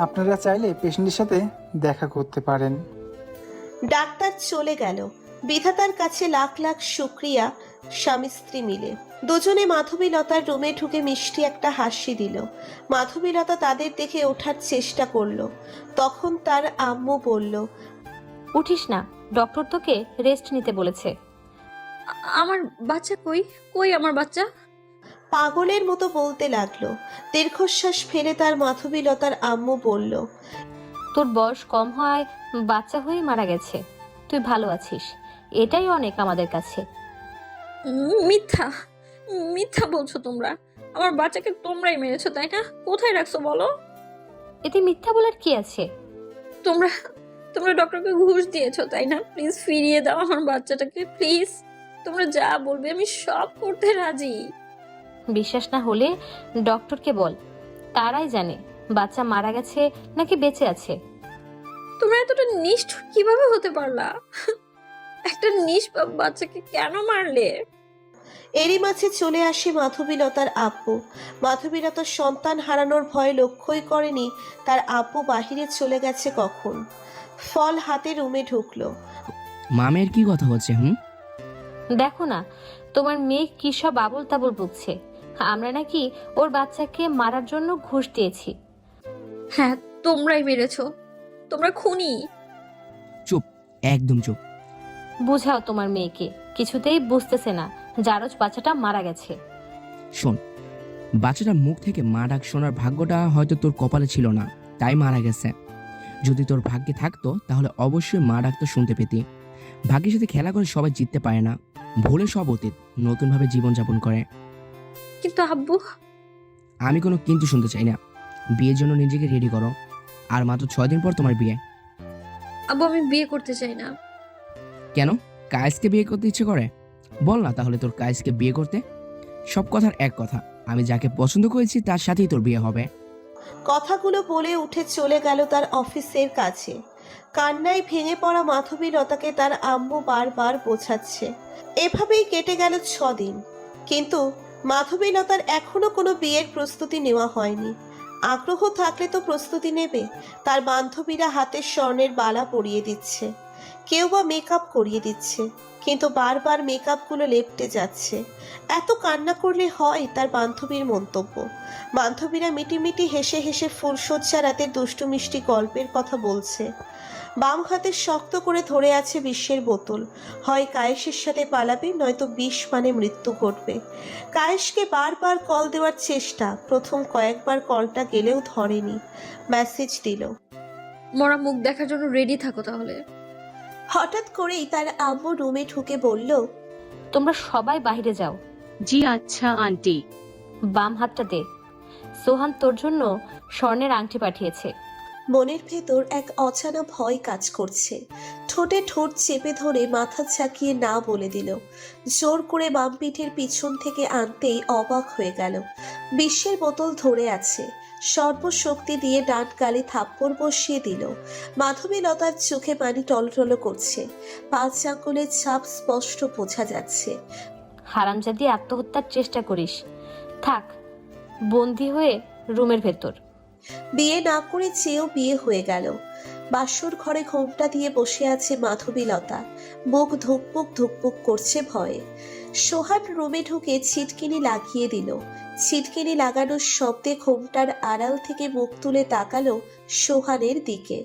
আপনারা চাইলে পেশেন্টের সাথে দেখা করতে পারেন। ডাক্তার চলে গেল। বিধাতার কাছে লাখ লাখ শুক্রিয়া। স্বামী স্ত্রী মিলে দুজনে মাধবীলতার রুমে ঢুকে মিষ্টি একটা হাসি দিল। মাধবীলতা তাদের দেখে ওঠার চেষ্টা করলো। তখন তার আম্মু বলল, উঠিস না, ডক্টর তোকে রেস্ট নিতে বলেছে। আমার বাচ্চা কই? কই আমার বাচ্চা? পাগলের মতো বলতে লাগলো। দীর্ঘশ্বাস ফেলে তার মাধবীলতার আম্মু বলল, তোর বয়স কম হয় বাচ্চা হয়ে মারা গেছে। তুই ভালো আছিস, এটাই অনেক আমাদের কাছে। মিথ্যা, মিথ্যা বলছো তোমরা। আমার বাচ্চাকে তোমরাই মেরেছো, তাই না? কোথায় রাখছো বলো? এতে মিথ্যা বলার কি আছে? তোমরা তোমরা ডক্টরকে ঘুষ দিয়েছো, তাই না? প্লিজ ফিরিয়ে দাও আমার বাচ্চাটাকে, প্লিজ। তোমরা যা বলবে আমি সব করতে রাজি। বিশ্বাস না হলে ডক্টরকে বল, তারাই জানে বাচ্চা মারা গেছে নাকি বেঁচে আছে। তোমরা এতটা নিষ্ঠুর কিভাবে হতে পারলা? একটা নিষ্পাপ বাচ্চাকে কেন মারলে? এরই মাঝে চলে আসে মাধবীলতার আব্বু। মাধবীলতার সন্তান হারানোর ভয় লক্ষ্যই করেনি তার আব্বু বাহিরে চলে গেছে কখন। ফল হাতে রুমে ঢুকলো। মামের কি কথা হচ্ছে? দেখো না, তোমার মেয়ে কি সব আবল তাবল বকছে। আমরা নাকি ওর বাচ্চাকে মারার জন্য ঘুষ দিয়েছি। হ্যাঁ, তোমরাই মেরেছো। তোমরা খুনি। চুপ, একদম চুপ। বুঝাও তোমার মেয়েকে, কিছুতেই বুঝতেছে না জারজ বাচ্চাটা মারা গেছে। শোন, বাচ্চাটার মুখ থেকে মা ডাক শোনার ভাগ্যটা হয়তো তোর কপালে ছিল না, তাই মারা গেছে। যদি তোর ভাগ্যে থাকতো তাহলে অবশ্যই মা ডাক তো শুনতে পেতি। ভাগ্যের সাথে খেলা করে সবাই জিততে পারে না। ভুলে সব অতীত, নতুনভাবে জীবনযাপন করে। কিন্তু আব্বু। আমি কোনো কিন্তু শুনতে চাই না। বিয়ের জন্য নিজেকে রেডি করো, আর মাত্র 6 দিন পর তোমার বিয়ে। আব্বু, আমি বিয়ে করতে চাই না। কেন? কায়েসকে বিয়ে করতে ইচ্ছে করে? বল না তাহলে তোর কায়েসকে বিয়ে করতে। সব কথার এক কথা, আমি যাকে পছন্দ করেছি তার সাথেই তোর বিয়ে হবে। কথাগুলো বলে উঠে চলে গেল তার অফিসের কাছে। কান্নায় ভেঙে পড়া মাধবীলতাকে তার আম্মু বারবার বোঝাচ্ছে। এভাবেই কেটে গেল 6 দিন। কিন্তু মাধবীলতার এখনো কোনো বিয়ের প্রস্তুতি নেওয়া হয়নি। আগ্রহ থাকলে তো প্রস্তুতি নেবে। তার বান্ধবীরা হাতের স্বর্ণের বালা পরিয়ে দিচ্ছে, কেউ বা মেকআপ করিয়ে দিচ্ছে, কিন্তু বারবার মেকআপগুলো লেপটে যাচ্ছে। এত কান্না করলে হয়, তার বান্ধবীর মন্তব্য। বান্ধবীরা মিটিমিটি হেসে হেসে ফুলশয্যা রাতের দুষ্টু মিষ্টি গল্পের কথা বলছে। বাম হাতে শক্ত করে ধরে আছে বিষের বোতল। হয় কায়েসের সাথে পালাবে, নয়তো বিষ মানে মৃত্যু ঘটবে। কায়েসকে বারবার কল দেওয়ার চেষ্টা, প্রথম কয়েকবার কলটা গেলেও ধরেনি। মেসেজ দিল, মরা মুখ দেখার জন্য রেডি থাকো তাহলে। হঠাৎ করেই তার আম্মু রুমে ঢুকে বলল, তোমরা সবাই বাইরে যাও। জি আচ্ছা আন্টি। বাম হাতটা দে। সোহান তোর জন্য স্বর্ণের আংটি পাঠিয়েছে। মনের ভেতর এক অজানা ভয় কাজ করছে। ঠোঁটে ঠোঁট চেপে ধরে মাথা ঝাঁকিয়ে না বলে দিল। জোর করে বাম পিঠের পিছন থেকে আনতেই অবাক হয়ে গেল। বিশ্বের বোতল ধরে আছে। সর্বশক্তি দিয়ে ডান গালে থাপ্পড় বসিয়ে দিল। মাধবীলতার চোখে পানি টলটল করছে। 5 আঙ্গুলের ছাপ স্পষ্ট বোঝা যাচ্ছে। হারামজাদি, আত্মহত্যার চেষ্টা করিস। থাক বন্দি হয়ে রুমের ভেতর। বিয়ে না করে চেয়েও বিয়ে হয়ে গেল। বাসর ঘরে ঘোমটা দিয়ে বসে আছে মাধবীলতা। মুখ ধুকপুক ধুকপুক করছে ভয়ে। সোহান রুমে ঢুকে ছিটকিনি লাগিয়ে দিল। ছিটকিনি লাগানোর শব্দে ঘোমটার আড়াল থেকে মুখ তুলে তাকালো সোহানের দিকে।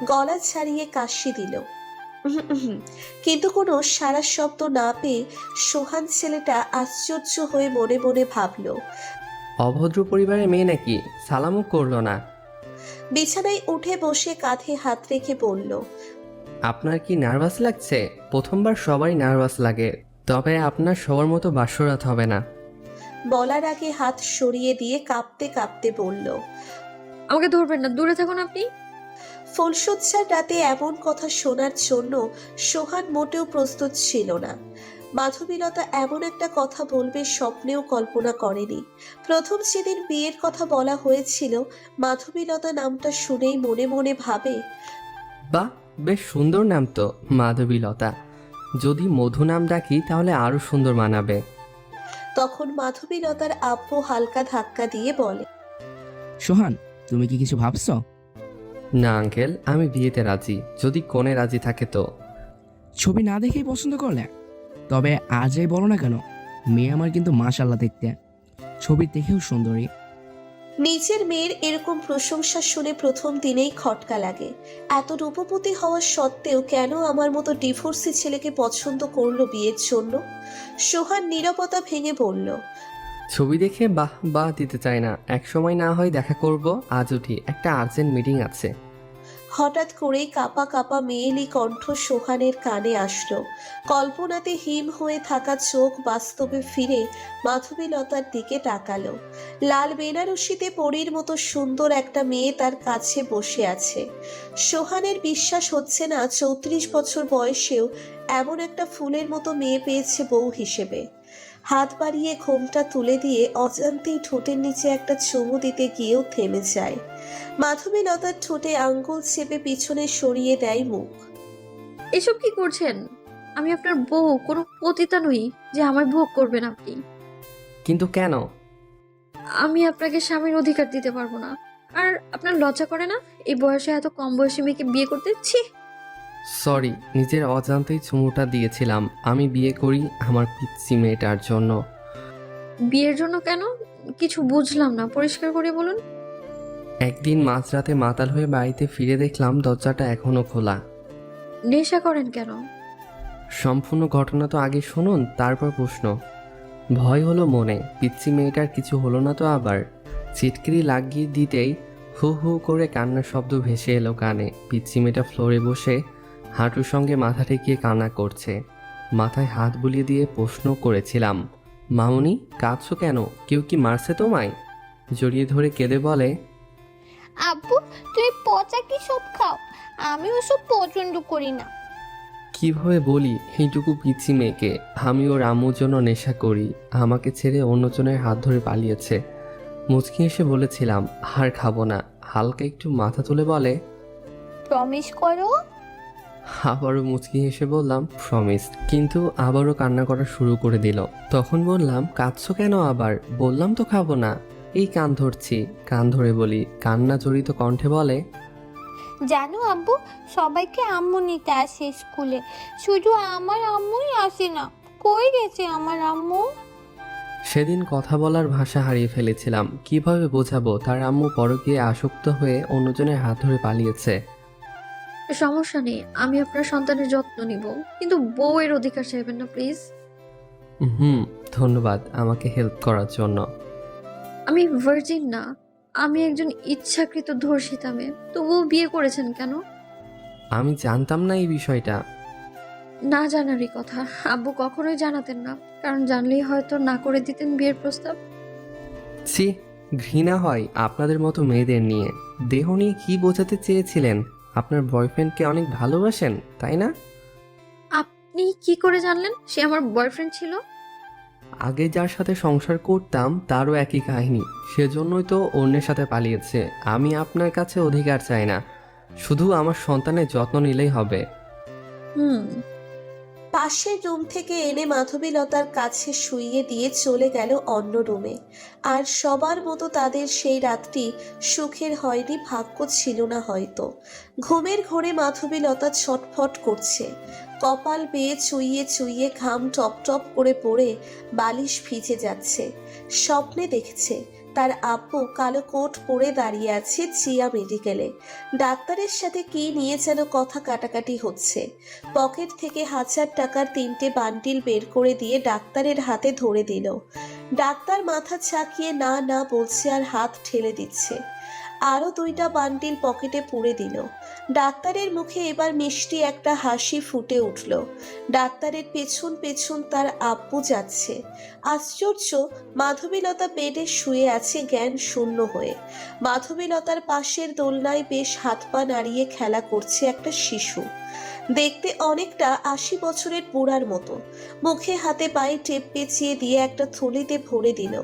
গলা ছাড়িয়ে কাশি দিল। কিন্তু কোনো সারা শব্দ না পেয়ে সোহান ছেলেটা আশ্চর্য হয়ে মনে মনে ভাবল। অভদ্র পরিবারের মেয়ে নাকি, সালামও করলো না। বিছানায় উঠে বসে কাঁধে হাত রেখে বলল, আপনার কি নার্ভাস লাগছে? প্রথমবার সবারই নার্ভাস লাগে, তবে আপনার সবার মতো বাসরাত হবে না। বলার আগে হাত সরিয়ে দিয়ে কাঁপতে কাঁপতে বলল, আমাকে ধরবেন না, দূরে থাকুন আপনি। ফুলশয্যার রাতে এমন কথা শোনার জন্য সোহান মোটেও প্রস্তুত ছিল না। মাধবীলতা এমন একটা কথা বলবে স্বপ্নেও কল্পনা করেনি। প্রথম যেদিন বিয়ের কথা বলা হয়েছিল, মাধবীলতা নামটা শুনেই মনে মনে ভাবে, বাহ, বেশ সুন্দর নাম তো, মাধবীলতা। যদি মধু নাম ডাকি তাহলে আরো সুন্দর মানাবে। তখন মাধবীলতার আব্বু হালকা ধাক্কা দিয়ে বলে, সোহান, তুমি কি কিছু ভাবছো? না আঙ্কেল, আমি বিয়েতে রাজি, যদি কোণে রাজি থাকে তো। ছবি না দেখেই পছন্দ করলে? তবে আজই বলো না কেন, মেয়ে আমার কিন্তু মাশাআল্লাহ দেখতে, ছবি দেখেও সুন্দরী। নিজের মেয়ের এরকম প্রশংসা শুনে প্রথম দিনেই খটকা লাগে। এত রূপবতী হওয়া সত্ত্বেও কেন আমার মতো ডিভোর্সি ছেলেকে পছন্দ করলো বিয়ের জন্য? সোহান নীরবতা ভেঙে বলল, ছবি দেখে বাহ বাহ দিতে চাই না, এক সময় না হয় দেখা করব। আজ উঠি, একটা আর্জেন্ট মিটিং আছে। হঠাৎ করেই কাপা কাপা মেয়েলি কণ্ঠ সোহানের কানে আসলো। কল্পনাতে হিম হয়ে থাকা চোখ বাস্তবে ফিরে মাধবীলতার দিকে তাকালো। লাল বেনারসিতে পরীর মতো সুন্দর একটা মেয়ে তার কাছে বসে আছে। সোহানের বিশ্বাস হচ্ছে না 34 বছর বয়সেও এমন একটা ফুলের মতো মেয়ে পেয়েছে বউ হিসেবে। হাত বাড়িয়ে ঘোমটা তুলে দিয়ে অজান্তেই ঠোঁটের নিচে একটা চুমু দিতে গিয়েও থেমে যায়। মাধবীলতার ঠোঁটে আঙ্গুল চেপে পিছনে সরিয়ে দেয় মুখ। এসব কি করছেন? আমি আপনার বউ, কোনো পতিতা নই যে আমায় ভোগ করবেন আপনি। কিন্তু কেন? আমি আপনাকে স্বামীর অধিকার দিতে পারবো না। আর আপনার লজ্জা করে না এই বয়সে এত কম বয়সী মেয়েকে বিয়ে করতে? ছি! সরি, নিজের অজান্তেই চুমুটা দিয়েছিলাম। আমি বিয়ে করি আমার পিচ্ছি মেয়েটার জন্য। বিয়ের জন্য কেন? কিছু বুঝলাম না, পরিষ্কার করে বলুন। একদিন মাঝরাতে মাতাল হয়ে বাড়িতে ফিরে দেখলাম দরজাটা এখনো খোলা। নেশা করেন কেন? সম্পূর্ণ ঘটনা তো আগে শুনুন, তারপর প্রশ্ন। ভয় হলো মনে, পিচ্ছি মেয়েটার কিছু হলো না তো আবার। ছিটকিরি লাগিয়ে দিতেই হু হু করে কান্নার শব্দ ভেসে এলো কানে। পিচ্ছি মেয়েটা ফ্লোরে বসে হাঁটুর সঙ্গে মাথা ঠেকিয়ে কান্না করছে। মাথায় হাত বুলিয়ে দিয়ে প্রশ্ন করেছিলাম, মামুনি কাঁদছো কেন? কেউ কি মারছে তোমায়? জড়িয়ে ধরে কেঁদে বলে, আব্বু, তুমি পচা কি সব খাও? আমি ওসব পছন্দ করি না। কিভাবে বলি এইটুকু পিচ্ছি মেয়েকে? আমি ওর আম্মুর জন্য নেশা করি, আমাকে ছেড়ে অন্যজনের হাত ধরে পালিয়েছে। মুচকি এসে বলেছিলাম আর খাবো না। হালকা একটু মাথা তুলে বলে, প্রমিস করো। আবারও মুচকি হেসে বললাম প্রমিস, কিন্তু আবারও কান্না করা শুরু করে দিল। তখন বললাম, কাঁদছো কেন আবার? বললাম তো খাবো না। এই কান ধরছি। কান ধরে বলি, কান্না জড়িত কণ্ঠে বলে, জানো আব্বু, সবাইকে আম্মু নিতে আসে স্কুলে, শুধু আমার আম্মুই আসে না। কই গেছে আমার আম্মু? সেদিন কথা বলার ভাষা হারিয়ে ফেলেছিলাম। কিভাবে বোঝাবো তার আম্মু পরকীয়ায় আসক্ত হয়ে অন্যজনের হাত ধরে পালিয়েছে। সমস্যা নেই, আমি আপনার সন্তানের যত্ন নিব, কিন্তু বউয়ের অধিকার চাইবেন না প্লিজ। ধন্যবাদ আমাকে হেল্প করার জন্য। আমি ভার্জিন না, আমি একজন ইচ্ছাকৃত ধর্ষিতা মেয়ে। তবুও বিয়ে করেছেন কেন? আমি জানতাম না এই বিষয়টা। না জানারই কথা, আব্বু কখনোই জানাতেন না, কারণ জানলেই হয়তো না করে দিতেন বিয়ের প্রস্তাব। ছি, ঘৃণা হয় আপনাদের মতো মেয়েদের নিয়ে। দেহ নিয়ে কি বোঝাতে চেয়েছিলেন? আপনার বয়ফ্রেন্ডকে অনেক ভালোবাসেন, তাই না? আপনি কি করে জানলেন সে আমার বয়ফ্রেন্ড ছিল? আগে যার সাথে সংসার করতাম তারও একই কাহিনী, সেজন্যই তো অন্যের সাথে পালিয়েছে। আমি আপনার কাছে অধিকার চাই না, শুধু আমার সন্তানের যত্ন নিলেই হবে। হুম। পাশের রুম থেকে এনে মাধবীলতার কাছে শুইয়ে দিয়ে চলে গেল অন্য রুমে। আর সবার মতো তাদের সেই রাতটি সুখের হয়নি, ভাগ্য ছিল না হয়তো। ঘুমের ঘোরে মাধবীলতা ছটফট করছে, কপাল বেয়ে চুইয়ে চুইয়ে ঘাম টপ টপ করে পড়ে বালিশ ভিজে যাচ্ছে। স্বপ্নে দেখছে তার আব্বু কালো কোট পরে দাঁড়িয়ে আছে জিয়া মেডিকেলে। ডাক্তারের সাথে কি নিয়ে যেন কথা কাটাকাটি হচ্ছে। পকেট থেকে 1000 টাকার 3টে বান্ডিল বের করে দিয়ে ডাক্তারের হাতে ধরে দিল। ডাক্তার মাথা চাকিয়ে না না বলছে আর হাত ঠেলে দিচ্ছে। আরও 2টা বান্ডিল পকেটে পুরে দিল। ডাক্তারের মুখে এবার মিষ্টি একটা হাসি ফুটে উঠল। ডাক্তারের পেছন পেছন তার আব্বু যাচ্ছে। আশ্চর্য, মাধবীলতা বেডে শুয়ে আছে জ্ঞান শূন্য হয়ে। মাধবীলতার পাশের দোলনায় বেশ হাত পা নাড়িয়ে খেলা করছে একটা শিশু। দেখতে অনেকটা 80 বছরের বুড়ার মতো। মুখে হাতে পায়ে টেপ পেঁচিয়ে দিয়ে একটা থলিতে ভরে দিল।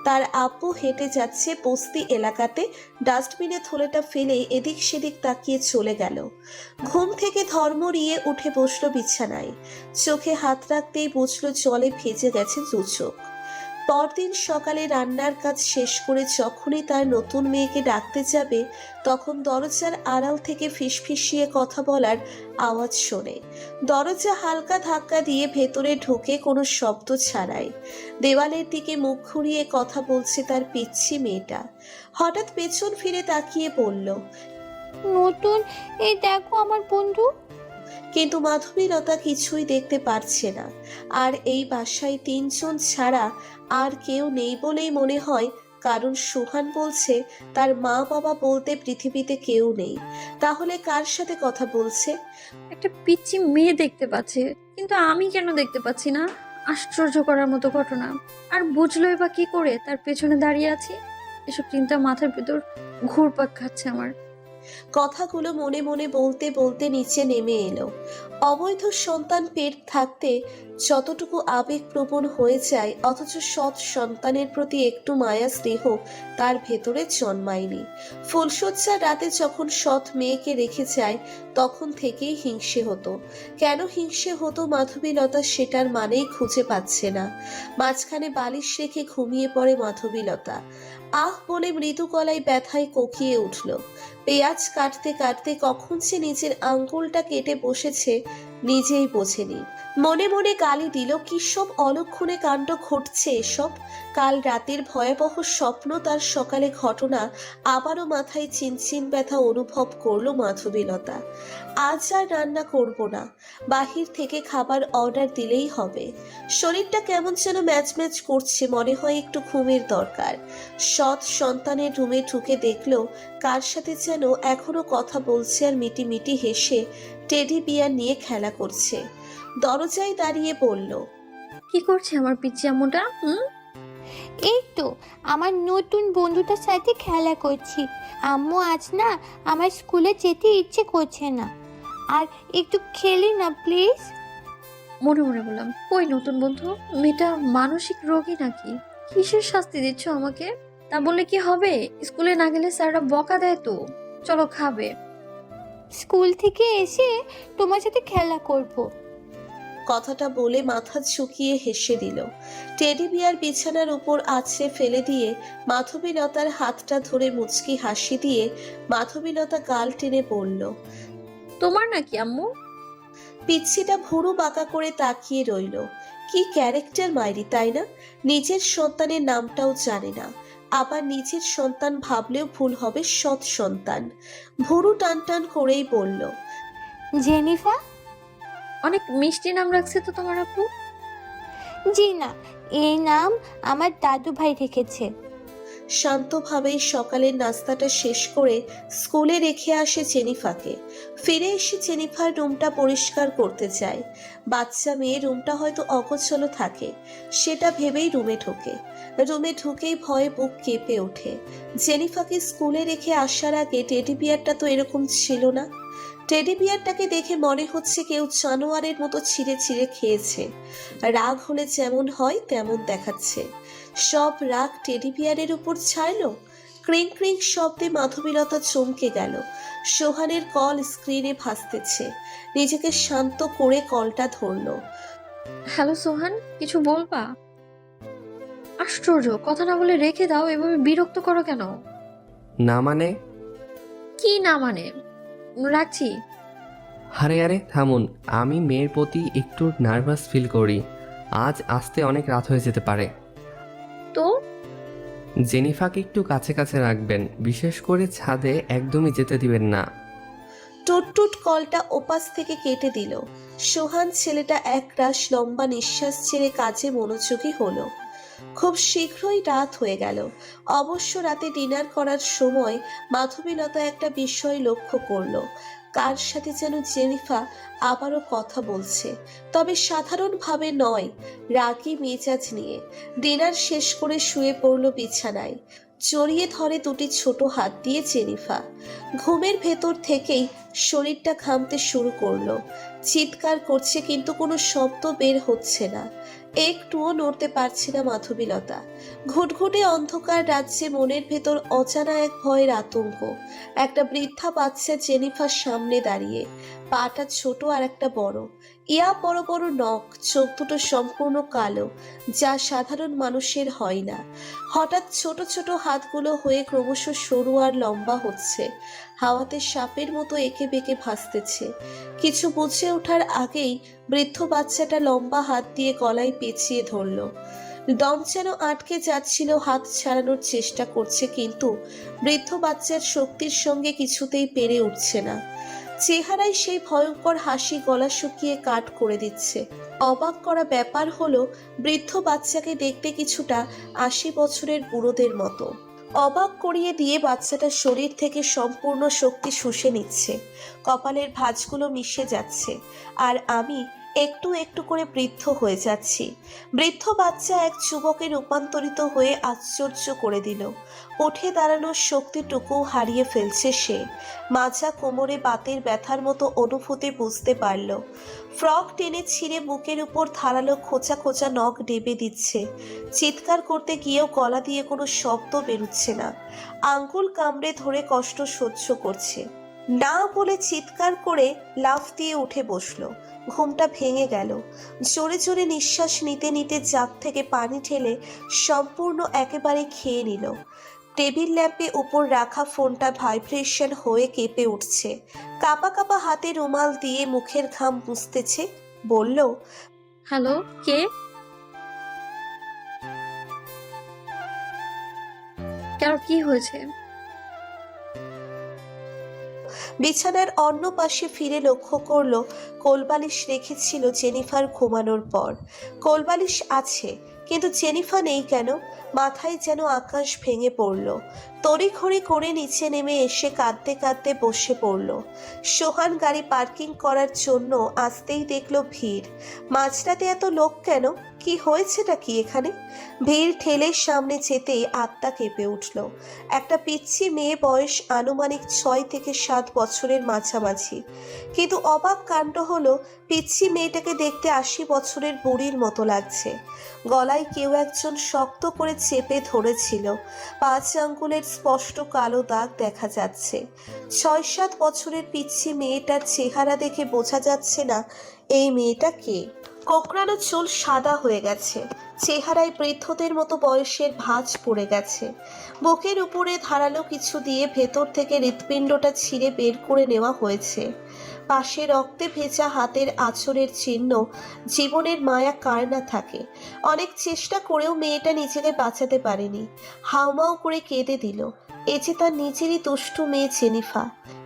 তার আব্বু হেঁটে যাচ্ছে বস্তি এলাকাতে, ডাস্টবিনে থলেটা ফেলে এদিক সেদিক তাকিয়ে চলে গেল। ঘুম থেকে ধর্মরিয়ে উঠে বসলো বিছানায়। চোখে হাত রাখতেই বুঝলো জলে ভেজে গেছে দু চোখ। পরদিন সকালে রান্নার কাজ শেষ করে যখনই তার নতুন মেয়েকে ডাকতে যাবে, তখন দরজার আড়াল থেকে ফিসফিসিয়ে কথা বলার আওয়াজ শোনে। দরজা হালকা ধাক্কা দিয়ে ভেতরে ঢুকে কোনো শব্দ ছাড়াই দেওয়ালের দিকে মুখ ঘুরিয়ে কথা বলছে তার পিচ্ছি মেয়েটা। হঠাৎ পেছন ফিরে তাকিয়ে বলল, নতুন, এই দেখো আমার বন্ধু। কিন্তু মাধবীলতা কিছুই দেখতে পারছে না। আর এই বাসায় 3 জন ছাড়া আর কেউ নেই বলেই মনে হয়, কারণ সুহান বলছে তার মা বাবা বলতে পৃথিবীতে কেউ নেই। তাহলে কার সাথে কথা বলছে? একটা পিচ্চি মেয়ে দেখতে পাচ্ছে, কিন্তু আমি কেন দেখতে পাচ্ছি না? আশ্চর্য করার মতো ঘটনা। আর বুঝলোই বা কি করে তার পেছনে দাঁড়িয়ে আছি? এসব চিন্তা মাথার ভিতর ঘুরপাক খাচ্ছে আমার। কথাগুলো মনে মনে বলতে বলতে নিচে নেমে এলো। অবৈধ সন্তান পেট থাকতে যতটুকু আবেগপ্রবণ হয়ে যায়, অথচ সৎ সন্তানের প্রতি একটু মায়া স্নেহ তার ভেতরে জন্মায়নি। ফুলশয্যার রাতে যখন সৎ মেয়েকে রেখে যায়, তখন থেকেই হিংসে হতো। কেন হিংসে হতো মাধবীলতা সেটার মানেই খুঁজে পাচ্ছে না। মাঝখানে বালিশ রেখে ঘুমিয়ে পড়ে মাধবীলতা। আহ বলে মৃদু গলায় ব্যথায় কোকিয়ে উঠল। পেঁয়াজ কাটতে কাটতে কখন সে নিজের আঙ্গুলটা কেটে বসেছে নিজেই বোঝেনি। মনে মনে গালি দিল, কি সব অলক্ষণে কাণ্ড ঘটছে এসব। কাল রাতের ভয়াবহ স্বপ্ন, তার সকালে ঘটনা, আবারও মাথায় চিনচিন ব্যথা অনুভব করলো মাধবীলতা। আজ আর রান্না করব না, বাহির থেকে খাবার অর্ডার দিলেই হবে। শরীরটা কেমন যেন ম্যাচ ম্যাচ করছে, মনে হয় একটু ঘুমের দরকার। সৎ সন্তানের রুমে ঢুকে দেখলো কার সাথে যেন এখনো কথা বলছে আর মিটি মিটি হেসে টেডি বিয়ার নিয়ে খেলা করছে। দরজায় দাঁড়িয়ে বলল, কি করছে আমার পিচ্চি আম্মুটা? এই তো আমার নতুন বন্ধুটার সাথে খেলা করছি। আম্মু আজ না আমার স্কুলে যেতে ইচ্ছে করছে না, আর একটু খেলি না প্লিজ। মনে মনে বললাম, কই নতুন বন্ধু? মেয়েটা মানসিক রোগী নাকি? কিসের শাস্তি দিচ্ছ আমাকে? তা বললে কি হবে? স্কুলে না গেলে স্যাররা বকা দেয় তো। চলো খাবে। স্কুল থেকে এসে তোমার সাথে খেলা করব। কথাটা বলে মাথা ঝুঁকিয়ে হেসে দিল। টেডি বিয়ার বিছানার উপর আছড়ে ফেলে দিয়ে মাধবীলতার হাতটা ধরে মুচকি হাসি দিয়ে মাধবীলতা গাল টেনে বলল, তোমার নাকি আম্মু? পিচ্ছিটা ভুরু বাঁকা করে তাকিয়ে রইল। কি ক্যারেক্টার মাইরি, তাই না? নিজের সন্তানের নামটাও জানে না, আবার নিজের সন্তান ভাবলেও ভুল হবে সৎ সন্তান। ভুরু টান টান করেই বলল, জেনিফা। অনেক মিষ্টি নাম রাখছে তো তোমার আব্বু। জি না, এই নাম আমার দাদু ভাই রেখেছে। শান্তভাবেই সকালের নাস্তাটা শেষ করে স্কুলে রেখে আসে জেনিফাকে। ফিরে এসে জেনিফার রুমটা পরিষ্কার করতে চায়। বাচ্চা মেয়ে রুমটা হয়তো অগোছালো থাকে, সেটা ভেবেই রুমে ঢোকে। রুমে ঢুকেই ভয়ে বুক কেঁপে ওঠে। জেনিফাকে স্কুলে রেখে আসার আগে টেডি বিয়ারটা তো এরকম ছিল না। টেডি বিয়ারটাকে দেখে মনে হচ্ছে কেউ জানোয়ারের মতো ছিঁড়ে ছিঁড়ে খেয়েছে। রাগ হলে যেমন হয় তেমন দেখাচ্ছে। সব রাগ টেডি বিয়ারের উপর ছাড়লো। ক্রিং ক্রিং শব্দে মাধবীলতা চমকে গেল। সোহানের কল স্ক্রিনে ভাসতেছে। নিজেকে শান্ত করে কলটা ধরলো। হ্যালো সোহান, কিছু বলবা? আশ্চর্য, কথা না বলে রেখে দাও, এভাবে বিরক্ত করো কেন? না মানে? কি না মানে? রাখছি। আরে আরে থামুন, আমি মেয়ের প্রতি একটু নার্ভাস ফিল করি। আজ আসতে অনেক রাত হয়ে যেতে পারে। তো জেনিফাকে একটু কাছে কাছে রাখবেন, বিশেষ করে ছাদে একদমই যেতে দিবেন না। টুট টুট কলটা ওপাশ থেকে কেটে দিল। সোহান ছেলেটা একরাশ লম্বা নিঃশ্বাস ছেড়ে কাজে মনোযোগী হলো। খুব শীঘ্রই রাত হয়ে গেল। অবশ্য রাতে ডিনার করার সময় মাধবীলতা একটা বিষয় লক্ষ্য করলো। কার সাথে যেন জেনিফা আবারও কথা বলছে, তবে সাধারণভাবে নয়, রাগী মেজাজ নিয়ে। ডিনার শেষ করে শুয়ে পড়ল বিছানায়। জড়িয়ে ধরে দুটি ছোট হাত দিয়ে জেনিফা। ঘুমের ভেতর থেকেই শরীরটা ঘামতে শুরু করলো। চিৎকার করছে কিন্তু কোনো শব্দ বের হচ্ছে না। একটুও নড়তে পারছে না মাধবীলতা। ঘুটঘুটে অন্ধকার রাজ্যে মনের ভেতর অজানা এক ভয়ের আতঙ্ক। একটা বৃদ্ধা বাচ্চা জেনিফার সামনে দাঁড়িয়ে, পাটা ছোট আর একটা বড়, ইয়া বড় বড় নখ, চোখ দুটো সম্পূর্ণ কালো, যা সাধারণ মানুষের হয় না। হঠাৎ ছোট ছোট হাতগুলো হয়ে ক্রমশ সরু আর লম্বা হচ্ছে, হাওয়াতে সাপের মতো এঁকে বেঁকে ভাসতেছে। কিছু বুঝে ওঠার আগেই বৃদ্ধ বাচ্চাটা লম্বা হাত দিয়ে গলায় পেঁচিয়ে ধরল। দম যেন আটকে যাচ্ছিল, হাত ছাড়ানোর চেষ্টা করছে, কিন্তু বৃদ্ধ বাচ্চার শক্তির সঙ্গে কিছুতেই পেরে উঠছে না। চেহারায় সেই ভয়ঙ্কর হাসি গলা শুকিয়ে কাঠ করে দিচ্ছে। অবাক করা ব্যাপার হলো, বৃদ্ধ বাচ্চাকে দেখতে কিছুটা 80 বছরের বুড়োদের মতো। অবাক করিয়ে দিয়ে বাচ্চাটার শরীর থেকে সম্পূর্ণ শক্তি শুষে নিচ্ছে। কপালের ভাঁজগুলো মিশে যাচ্ছে, আর আমি একটু একটু করে বৃদ্ধ হয়ে যাচ্ছি। বৃদ্ধ বাচ্চা এক যুবকে রূপান্তরিত হয়ে আশ্চর্য করে দিল। উঠে দাঁড়ানোর শক্তিটুকু হারিয়ে ফেলছে সে। মাজা কোমরে বাতের ব্যথার মতো অনুভূতি বুঝতে পারল। ফ্রক টেনে ছিঁড়ে বুকের উপর ধারালো খোঁচা খোঁচা নখ ডেবে দিচ্ছে। চিৎকার করতে গিয়েও গলা দিয়ে কোনো শব্দ বেরুচ্ছে না। আঙ্গুল কামড়ে ধরে কষ্ট সহ্য করছে। না বলে চিৎকার করে লাফ দিয়ে উঠে বসলো। ঘুমটা ভেঙে গেল। জোরে জোরে নিঃশ্বাস নিতে নিতে জাগ থেকে পানি ঢেলে সম্পূর্ণ একেবারে খেয়ে নিল। টেবিল ল্যাম্পে উপর রাখা ফোনটা ভাইব্রেশন হয়ে কেঁপে উঠছে। কাপা কাপা হাতে রুমাল দিয়ে মুখের ঘাম মুছতেছে। বলল, হ্যালো, কে? কেন, কি হয়েছে? বিছানার অন্য পাশে ফিরে লক্ষ্য করলো কোলবালিশ রেখেছিল জেনিফার ঘুমানোর পর। কোলবালিশ আছে, কিন্তু জেনিফা নেই কেন? মাথায় যেন আকাশ ভেঙে পড়ল। তড়িঘড়ি করে নিচে নেমে এসে কাঁদতে কাঁদতে বসে পড়ল। সোহান গাড়ি পার্কিং করার জন্য আসতেই দেখলো ভিড়। মাঝরাতে এত লোক কেন? কি হয়েছেটা কি এখানে? ভিড় ঠেলে সামনে যেতেই আত্মা কেঁপে উঠল। একটা পিচ্ছি মেয়ে, বয়স আনুমানিক 6 থেকে 7 বছরের মাঝামাঝি। কিন্তু অবাক কাণ্ড হলো, পিচ্ছি মেয়েটাকে দেখতে 80 বছরের বুড়ির মতো লাগছে। গলায় কেউ একজন শক্ত করে চেপে ধরেছিল। 5 আঙ্গুলের স্পষ্ট কালো দাগ দেখা যাচ্ছে। 6-7 বছরের পিচ্ছি মেয়েটার চেহারা দেখে বোঝা যাচ্ছে না এই মেয়েটা কে। কোঁকড়ানো চুল সাদা হয়ে গেছে, চেহারায় বৃদ্ধদের মতো বয়সের ভাঁজ পড়ে গেছে। বুকের উপরে ধারালো কিছু দিয়ে ভেতর থেকে হৃৎপিণ্ডটা ছিঁড়ে বের করে নেওয়া হয়েছে। পাশে রক্তে ভেজা হাতের আঁচড়ের চিহ্ন। জীবনের মায়া কার না থাকে। অনেক চেষ্টা করেও মেয়েটা নিজেকে বাঁচাতে পারেনি। হাউমাউ করে কেঁদে দিল। এ যে তার নিজেরই দুষ্টু মেয়ে জেনিফা।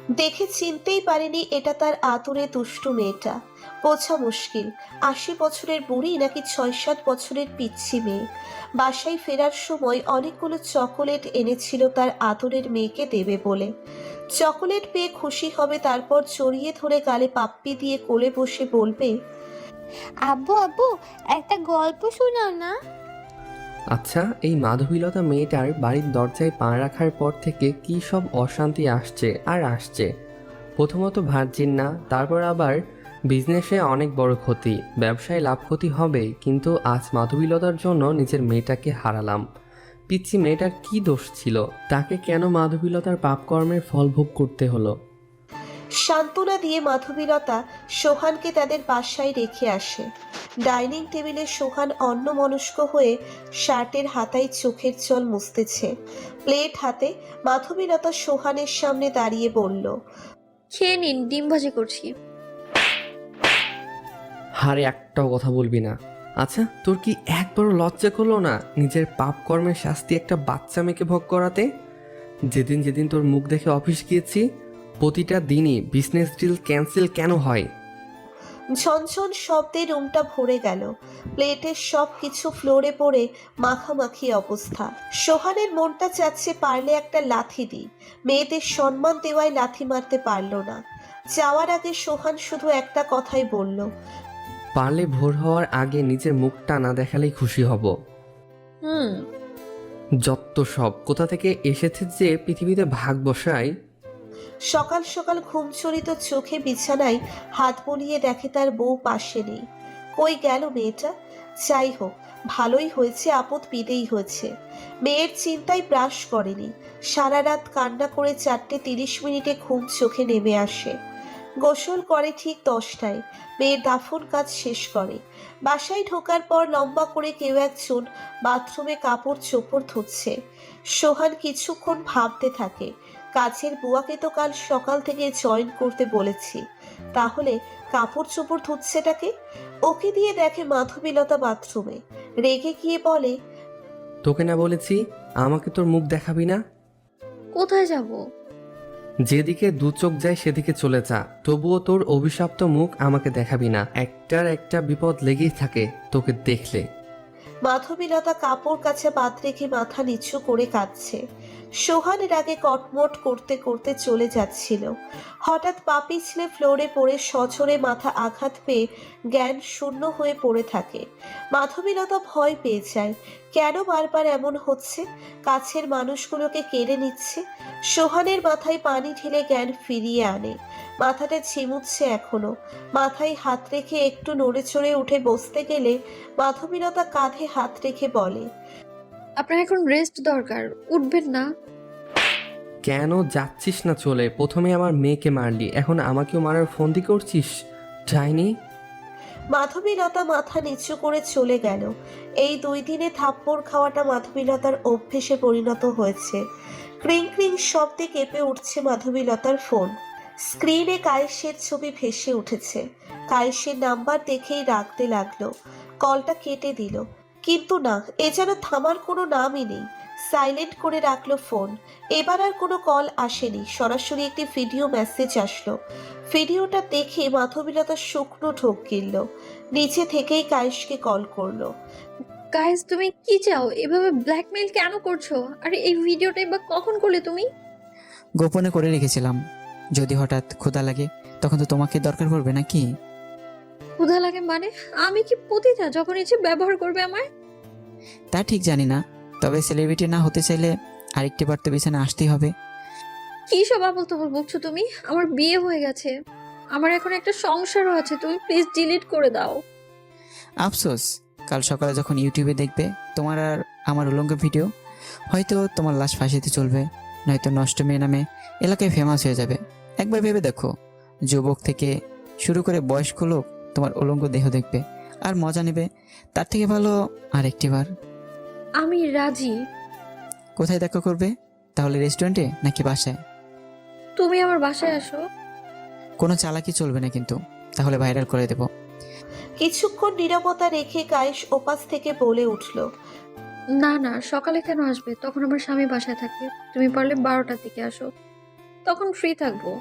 দেখে চিনতেই পারেনি এটা তার আতুরে দুষ্টু মেয়েটা। বোঝা মুশকিল ৮০ বছরের বুড়ি নাকি ৬-৭ বছরের পিচ্ছি মেয়ে। বাসায় ফেরার সময় অনেকগুলো চকোলেট এনেছিল তার আদরের মেয়েকে দেবে বলে। চকোলেট পেয়ে খুশি হবে, তারপর জড়িয়ে ধরে গালে পাপ্পি দিয়ে কোলে বসে বলবে, আব্বু আব্বু একটা গল্প শোনাও না। আচ্ছা, এই মাধবীলতা মেয়েটার বাড়ির দরজায় পা রাখার পর থেকে কি সব অশান্তি আসছে আর আসছে। প্রথমত ভার্জিন না, তারপর আবার বিজনেসে অনেক বড় ক্ষতি, ব্যবসায় লাভ ক্ষতি হবে, কিন্তু আজ মাধবীলতার জন্য নিজের মেয়েটাকে হারালাম। পিচ্ছি মেয়েটার কি দোষ ছিল? তাকে কেন মাধবীলতার পাপকর্মের ফল ভোগ করতে হলো? সান্ত্বনা দিয়ে মাধবীলতা সোহানকে তাদের বাসায় রেখে আসে। ডাইনিং টেবিলে সোহান অন্যমনস্ক হয়ে শার্টের হাতায় চোখের জল মুছতেছে। প্লেট হাতে মাধবীলতা সোহানের সামনে দাঁড়িয়ে বলল, খেয়ে নিন, ডিম ভাজি করছি। হারে একটাও কথা বলবি না। আচ্ছা, তোর কি একবারও লজ্জা করলো না নিজের পাপ কর্মের শাস্তি একটা বাচ্চা মেয়েকে ভোগ করাতে? যেদিন যেদিন তোর মুখ দেখে অফিস গিয়েছি, প্রতিটা দিনই বিজনেস ডিল ক্যান্সেল কেন হয়? ঝনঝন শব্দে রুমটা ভরে গেল। প্লেটের সব কিছু ফ্লোরে পড়ে মাখামাখি অবস্থা। সোহানের মনটা চাচ্ছে পারলে একটা লাথি দিই, মেয়েদের সম্মান দেওয়ায় লাথি মারতে পারল না। যাওয়ার আগে সোহান শুধু একটা কথাই বলল, পারলে ভোর হওয়ার আগে নিজের মুখটা না দেখালেই খুশি হব। হুম। যত সব কোথা থেকে এসেছে যে পৃথিবীতে ভাগ বসায়। সকাল সকাল ঘুমচড়িত চোখে বিছানায় হাত বুলিয়ে দেখে তার বউ পাশে নেই। কই গেল মেয়েটা? যাই হোক, ভালোই হয়েছে, আপদ বিদেই হয়েছে। মেয়ের চিন্তায় ব্রাশ করেনি। সারা রাত কান্না করে 4:30 ঘুম চোখে নেমে আসে। গোসল করে ঠিক 10টায়। মেয়ের দাফন কাজ শেষ করে। বাসায় ঢোকার পর লম্বা করে কেউ একজন বাথরুমে কাপড় চোপড় ধুচ্ছে। সোহান কিছুক্ষণ ভাবতে থাকে, কাছের বুয়াকে তো কাল সকাল থেকে জয়েন করতে বলেছি, তাহলে কাপড় চোপড় ধুচ্ছেটাকে? ওকে দিয়ে দেখে মাধবীলতা বাথরুমে। রেগে গিয়ে বলে, তোকে না বলেছি আমাকে তোর মুখ দেখাবি না? কোথায় যাব? যেদিকে দু চোখ যায় সেদিকে চলে যা, তবুও তোর অভিশপ্ত মুখ আমাকে দেখাবি না। একটার একটা বিপদ লেগেই থাকে তোকে দেখলে। মাধবীলতা কাপড় কাছে বাদ রেখে মাথা নিচু করে কাঁদছে। সোহানের আগে কটমট করতে করতে চলে যাচ্ছিল। হঠাৎ পা পিছলে ফ্লোরে পড়ে সজোরে মাথা আঘাত পেয়ে জ্ঞান শূন্য হয়ে পড়ে থাকে। মাধবীলতা ভয় পেয়ে যায়। কেন বারবার এমন হচ্ছে? কাছের মানুষগুলোকে কেড়ে নিচ্ছে। সোহানের মাথায় পানি ঢেলে জ্ঞান ফিরিয়ে আনে। মাথাটা ঝিমুচ্ছে এখনো। মাথায় হাত রেখে একটু নড়ে চড়ে উঠে বসতে গেলে মাধবীলতা কাঁধে হাত রেখে বলে, আপনার এখন রেস্ট দরকার, উঠবেন না? কেন যাচ্ছিস না চলে? প্রথমে আমার মেয়েকে মারলি, এখন আমাকেও মারার ফন্দি করছিস? যাইনি। মাধবীলতা মাথা নিচু করে চলে গেল। এই 2 দিনে থাপ্পড় খাওয়াটা মাধবীলতার অভ্যেসে পরিণত হয়েছে। ক্রিং ক্রিং শব্দে কেঁপে উঠছে মাধবীলতার ফোন। স্ক্রিনে কায়েসের ছবি ভেসে উঠেছে। কায়েসের নাম্বার দেখেই রাখতে লাগলো। কলটা কেটে দিল, কিন্তু না, এ যেন থামার কোনো নামই নেই। সাইলেন্ট করে রাখলো ফোন। এবার আর কোনো কল আসেনি, সরাসরি একটি ভিডিও মেসেজ আসলো। ভিডিওটা দেখে মাধবীলতা শুকনো ঢোক গিলল। নিচে থেকেই কায়েসকে কল করলো। গাইস, তুমি কি চাও? এভাবে ব্ল্যাকমেইল কেন করছো? আর এই ভিডিওটাই বা কখন করলে তুমি? গোপনে করে রেখেছিলাম, যদি হঠাৎ ক্ষুধা লাগে তখন তো তোমাকে দরকার পড়বে নাকি? ক্ষুধা লাগে মানে? আমি কি পতিতা যখন ইচ্ছে ব্যবহার করবে আমায়? তা ঠিক জানি না, তবে সেলিব্রিটি না হতে চাইলে আরেকটি বার তো বিছানা আসতেই হবে। কি সব আবল তাবল বকছো তুমি? আমার বিয়ে হয়ে গেছে, আমার এখন একটা সংসারও আছে, তুমি প্লিজ ডিলিট করে দাও। আফসোস, কাল সকালে যখন ইউটিউবে দেখবে তোমার আর আমার উলঙ্গ ভিডিও, হয়তো তোমার লাশ ফাঁসিতে চলবে, নয়তো নষ্ট মেয়ে নামে এলাকায় ফেমাস হয়ে যাবে। একবার ভেবে দেখো, যুবক থেকে শুরু করে বয়স্ক লোক তোমার উলঙ্গ দেহ দেখবে আর মজা নেবে। তার থেকে ভালো আরেকটি বার। আমি রাজি। কোথায় দেখা করবে তাহলে? রেস্টুরেন্টে নাকি বাসায়? তুমি আমার বাসায় আসো। কোনো চালাকি চলবে না কিন্তু, তাহলে ভাইরাল করে দেব। কিছুক্ষণ নীরবতা রেখে কায়েস ওপাশ থেকে বলে উঠল, না না, সকালে কেন আসবে? তখন আমার স্বামী বাসায় থাকে। তুমি পারলে 12টার দিকে আসো। তখন ফ্রি থাকবো।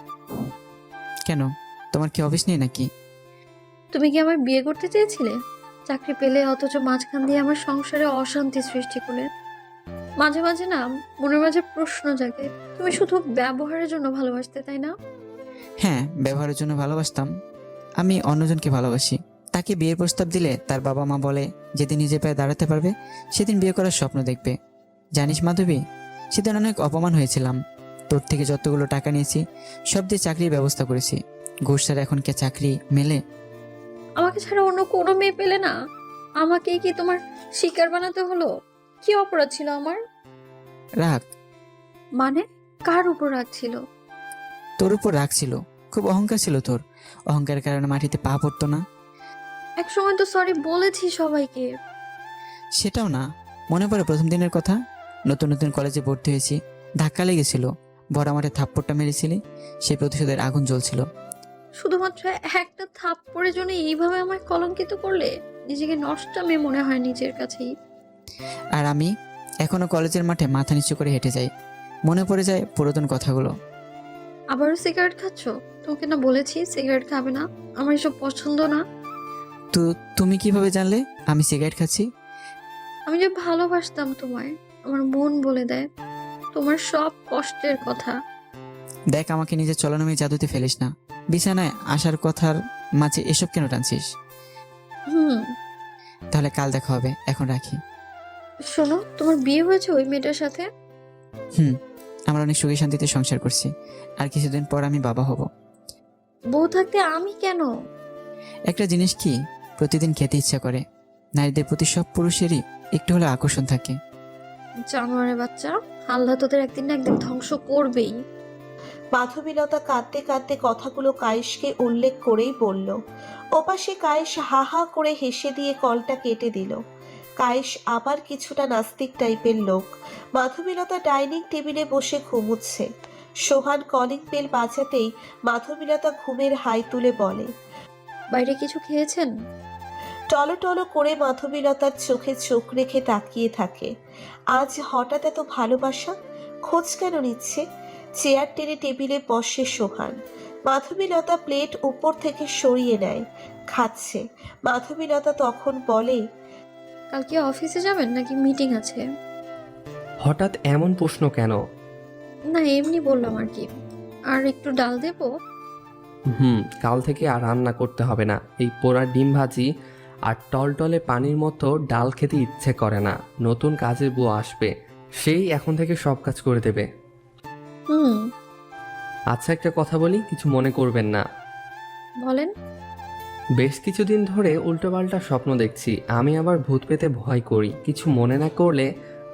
কেন, তোমার কি অফিস নেই নাকি? তুমি কি আমার বিয়ে করতে চেয়েছিলে? চাকরি পেলে অথচ মাঝখান দিয়ে আমার সংসারে অশান্তি সৃষ্টি করলে। মাঝে মাঝে না মনের মাঝে প্রশ্ন জাগে, তুমি শুধু ব্যবহারের জন্য ভালোবাসতে, তাই না? হ্যাঁ, ব্যবহারের জন্য ভালোবাসতাম। আমি অন্যজনকে ভালোবাসি। তাকে বিয়ের প্রস্তাব দিলে তার বাবা মা বলে যেদিন নিজে পায়ে দাঁড়াতে পারবে সেদিন বিয়ে করার স্বপ্ন দেখবে। জানিস মাধবী, সেদিন অনেক অপমান হয়েছিলাম। তোর থেকে যতগুলো টাকা নিয়েছি সব দিয়ে চাকরির ব্যবস্থা করেছি। ঘুষ ছাড়া এখন কে চাকরি মেলে? আমাকে ছাড়া অন্য কোনো মেয়ে পেলে না? আমাকে কি তোমার শিকার বানাতে হলো? কি অপরাধ ছিল আমার? রাগ। মানে কার উপর রাগ ছিল? তোর উপর রাগ ছিল, খুব অহংকার ছিল তোর। অহংকারের কারণে মাটিতে পা পড়তো না। এক সময় তো সরি বলেছি সবাইকে। সেটাও না, মনে পড়ে প্রথম দিনের কথা? নতুন নতুন কলেজে ভর্তি হয়েছি, ধাক্কা লেগেছিল, বড় মাঠে থাপ্পড়টা মেরেছিলি, সেই প্রতিশোধের আগুন জ্বলছিল। শুধুমাত্র একটা থাপ্পড়ের জন্য এইভাবে আমায় কলঙ্কিত করলে? নিজেকে নষ্ট মেয়ে মনে হয় নিজের কাছেই। আর আমি এখনো কলেজের মাঠে মাথা নিচু করে হেঁটে যাই, মনে পড়ে যায় পুরাতন কথাগুলো। আবারও সিগারেট খাচ্ছ? তোমাকে না বলেছি সিগারেট খাবে না, আমার এসব পছন্দ না। তো তুমি কিভাবে জানলে আমি সিগারেট খাচ্ছি? আমি যে ভালোবাসতাম তোমায়, আমার মন বলে দেয় তোমার সব কষ্টের কথা। দেখ, আমাকে নিজের চলনমী জাদুতে ফেলিস না। বিছানায় আসার কথার মাঝে এসব কেন টানছিস? হুম। তাহলে কাল দেখা হবে, এখন রাখি। শোনো, তোমার বিয়ে হয়েছে ওই মেয়েটার সাথে? আমরা অনেক সুখী শান্তিতে সংসার করছি, আর কিছুদিন পর আমি বাবা হব। বউ থাকতে আমি কেন? একটা জিনিস কি প্রতিদিন খেতে ইচ্ছা করে, নারীদের প্রতি সব পুরুষেরই একটু হলে আকর্ষণ থাকে। জানোয়ারের বাচ্চা, আল্লাহ তোদের একদিন না একদিন ধ্বংস করবেই। মাধবীলতা কাঁদতে কাঁদতে কথাগুলো কায়েশকে উল্লেখ করেই বলল। ওপাশে কায়েশ হা হা করে হেসে দিয়ে কলটা কেটে দিল। কায়েশ আবার কিছুটা নাস্তিক টাইপের লোক। মাধবীলতা ডাইনিং টেবিলে বসে ঘুমুচ্ছে। সোহান কলিং বেল বাজাতেই মাধবীলতা ঘুমের হাই তুলে বলে, বাইরে কিছু খেয়েছেন? টলো করে মাধবীলতার চোখে চোখ রেখে তাকিয়ে থাকে। আজ হঠাৎ এত ভালোবাসা? খোঁজ কেন নিচ্ছে? চেয়ার টেনে টেবিলে বসে সোহান। মাধবীলতা প্লেট উপর থেকে সরিয়ে নেয়, খাচ্ছে। মাধবীলতা তখন বলে, কালকে অফিসে যাবেন নাকি মিটিং আছে? হঠাৎ এমন প্রশ্ন কেন? না, এমনি বললাম আর কি। আর একটু ডাল দেবো? কাল থেকে আর রান্না করতে হবে না। এই পোড়া ডিম ভাজি আর টলটলে পানির মতো ডাল খেতে ইচ্ছে করে না। নতুন কাজের বউ আসবে, সেই এখন থেকে সব কাজ করে দেবে। হুম। আচ্ছা, একটা কথা বলি, কিছু মনে করবেন না। বলেন। বেশ কিছুদিন ধরে উল্টোপাল্টা স্বপ্ন দেখছি। আমি আবার ভূত পেতে ভয় করি। কিছু মনে না করলে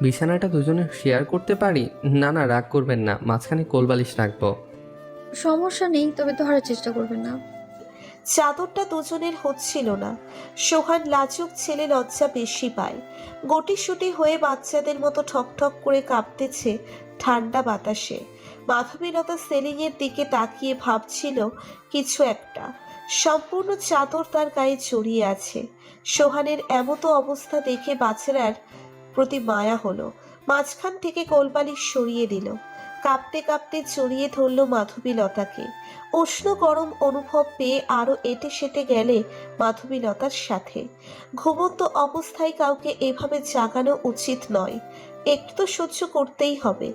বিছানাটা দুজনে শেয়ার করতে পারি? না না, রাগ করবেন না, মাঝখানে কোলবালিশ রাখবো। সমস্যা নেই, তবে ধরার চেষ্টা করবেন না। চাদরটা দুজনের হচ্ছিল না। সোহান লাজুক ছেলে, লজ্জা বেশি পায়। গটিসুটি হয়ে বাচ্চাদের মতো ঠকঠক করে কাঁপতেছে ঠান্ডা বাতাসে। মাধবীলতা সেলিংয়ের দিকে তাকিয়ে ভাবছিল কিছু একটা। সম্পূর্ণ চাদর তার গায়ে জড়িয়ে আছে। সোহানের এমতো অবস্থা দেখে বাচ্চারার প্রতি মায়া হলো। মাঝখান থেকে কোলবালিশ সরিয়ে দিল। কাঁপতে কাঁপতে জড়িয়ে ধরল মাধবীলতাকে। উষ্ণ গরম অনুভব পেয়ে আরো এটে সেটে গেলে মাধবীলতার সাথে। ঘুমন্ত অবস্থায় কাউকে এভাবে জাগানো উচিত নয়। একটু তো সহ্য করতেই হবে,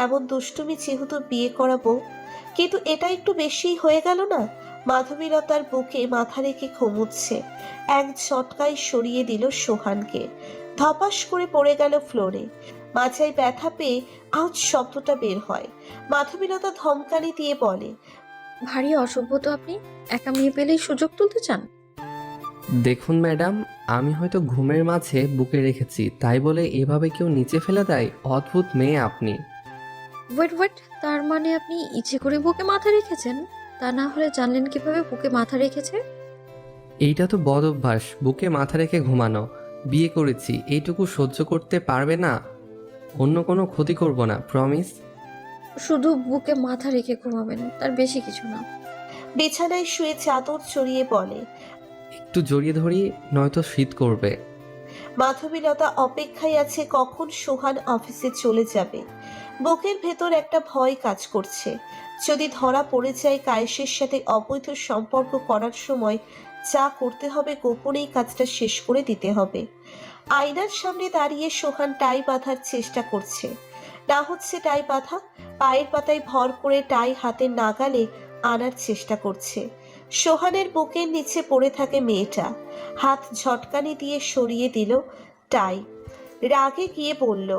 এমন দুষ্টুমি যেহেতু বিয়ে করাবো। কিন্তু এটা একটু বেশিই হয়ে গেল না? মাধবীলতার বুকে মাথা রেখে ঘুমুচ্ছে। এক ঝটকায় সরিয়ে দিল সোহানকে। ধপাস করে পড়ে গেল ফ্লোরে। মাথায় ব্যথা পেয়ে আউচ শব্দটা বের হয়। মাধবীলতা ধমকানি দিয়ে বলে, ভারী অসভ্য তো আপনি, একা মেয়ে পেলেই সুযোগ তুলতে চান। দেখুন ম্যাডাম, আমি হয়তো ঘুমের মাঝে বুকে রেখেছি, তাই বলে এভাবে কেউ নিচে ফেলে দেয়? অদ্ভুত মেয়ে আপনি। ওয়েট, তার মানে আপনি ইচ্ছে করে বুকে মাথা রেখেছেন? তা না হলে জানলেন কিভাবে বুকে মাথা রেখেছে? এইটা তো বদ অভ্যাস, বুকে মাথা রেখে ঘুমানো। বিয়ে করেছি, এইটুকু সহ্য করতে পারবে না? অন্য কোনো ক্ষতি করব না, প্রমিস। শুধু বুকে মাথা রেখে ঘুমাবেন, তার বেশি কিছু না। বিছানায় শুয়ে চাদর চড়িয়ে বলে, একটু জড়িয়ে ধরি, নয়তো শীত করবে। মাধবীলতা অপেক্ষায় আছে কখন সোহান অফিসে চলে যাবে। বুকের ভেতর একটা ভয় কাজ করছে। যদি ধরা পড়ে যায় কায়েসের সাথে অবৈধ সম্পর্ক করার সময় যা করতে হবে গোপনেই কাজটা শেষ করে দিতে হবে। আয়নার সামনে দাঁড়িয়ে সোহান টাই বাঁধার চেষ্টা করছে। না হচ্ছে টাই বাঁধা, পায়ের পাতায় ভর করে টাই হাতের নাগালে আনার চেষ্টা করছে। সোহানের বুকের নিচে পড়ে থাকে মেয়েটা, হাত ঝটকানি দিয়ে সরিয়ে দিল টাই। রাগে গিয়ে বলল,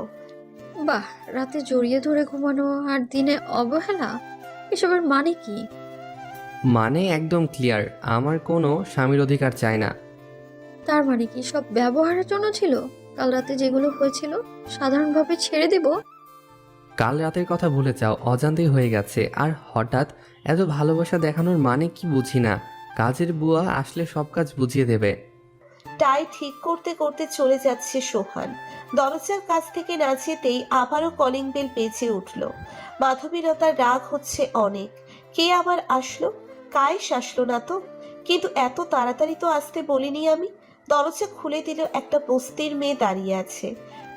বাহ, রাতে জড়িয়ে ধরে ঘুমানো আর দিনে অবহেলা, এসবের মানে কি? মানে একদম ক্লিয়ার, আমার কোনো স্বামীর অধিকার চাই না। তার মানে কি সব ব্যবহারের জন্য ছিল? কাল রাতে যেগুলো হয়েছিল সাধারণভাবে ছেড়ে দিব? কাল রাতের কথা ভুলে যাও, অজান্তেই হয়ে গেছে। আর হঠাৎ এত ভালোবাসা দেখানোর মানে কি বুঝি না। কাজের বুয়া আসলে সব কাজ বুঝিয়ে দেবে। টাই ঠিক করতে করতে চলে যাচ্ছে সোহান। দরজার কাছ থেকে না যেতেই আবারও কলিং বেল বেজে উঠল। মাধবীলতার রাগ হচ্ছে অনেক। কে আবার আসলো? কায়েস আসলো না তো? কিন্তু এত তাড়াতাড়ি তো আসতে বলিনি আমি। দরজা খুলে দিল একটা বস্তির মেয়ে দাঁড়িয়ে আছে।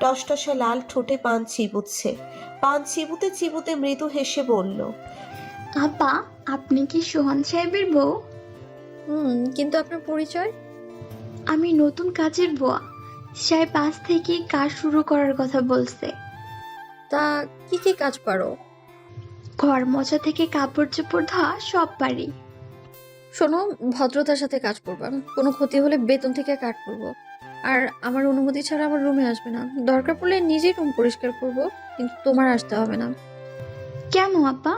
টসটসা লাল ঠোঁটে পান চিবুচ্ছে। পান চিবুতে চিবুতে মৃদু হেসে বলল, আপা, আপনি কি সোহান সাহেবের বউ? কিন্তু আপনার পরিচয়? আমি নতুন কাজের বুয়া। সাহেব আজ থেকে কাজ শুরু করার কথা বলছে। তা কি কি কাজ পারো? ঘর মোছা থেকে কাপড় চোপড় ধোয়া সব পারি। শোনো, ভদ্রতার সাথে কাজ করবা। কোনো ক্ষতি হলে বেতন থেকে কাট করবো। আর আমার অনুমতি ছাড়া আমার রুমে আসবে না। দরকার পড়লে নিজেই রুম পরিষ্কার করব, কিন্তু তোমার আসতে হবে না। কেন আপা?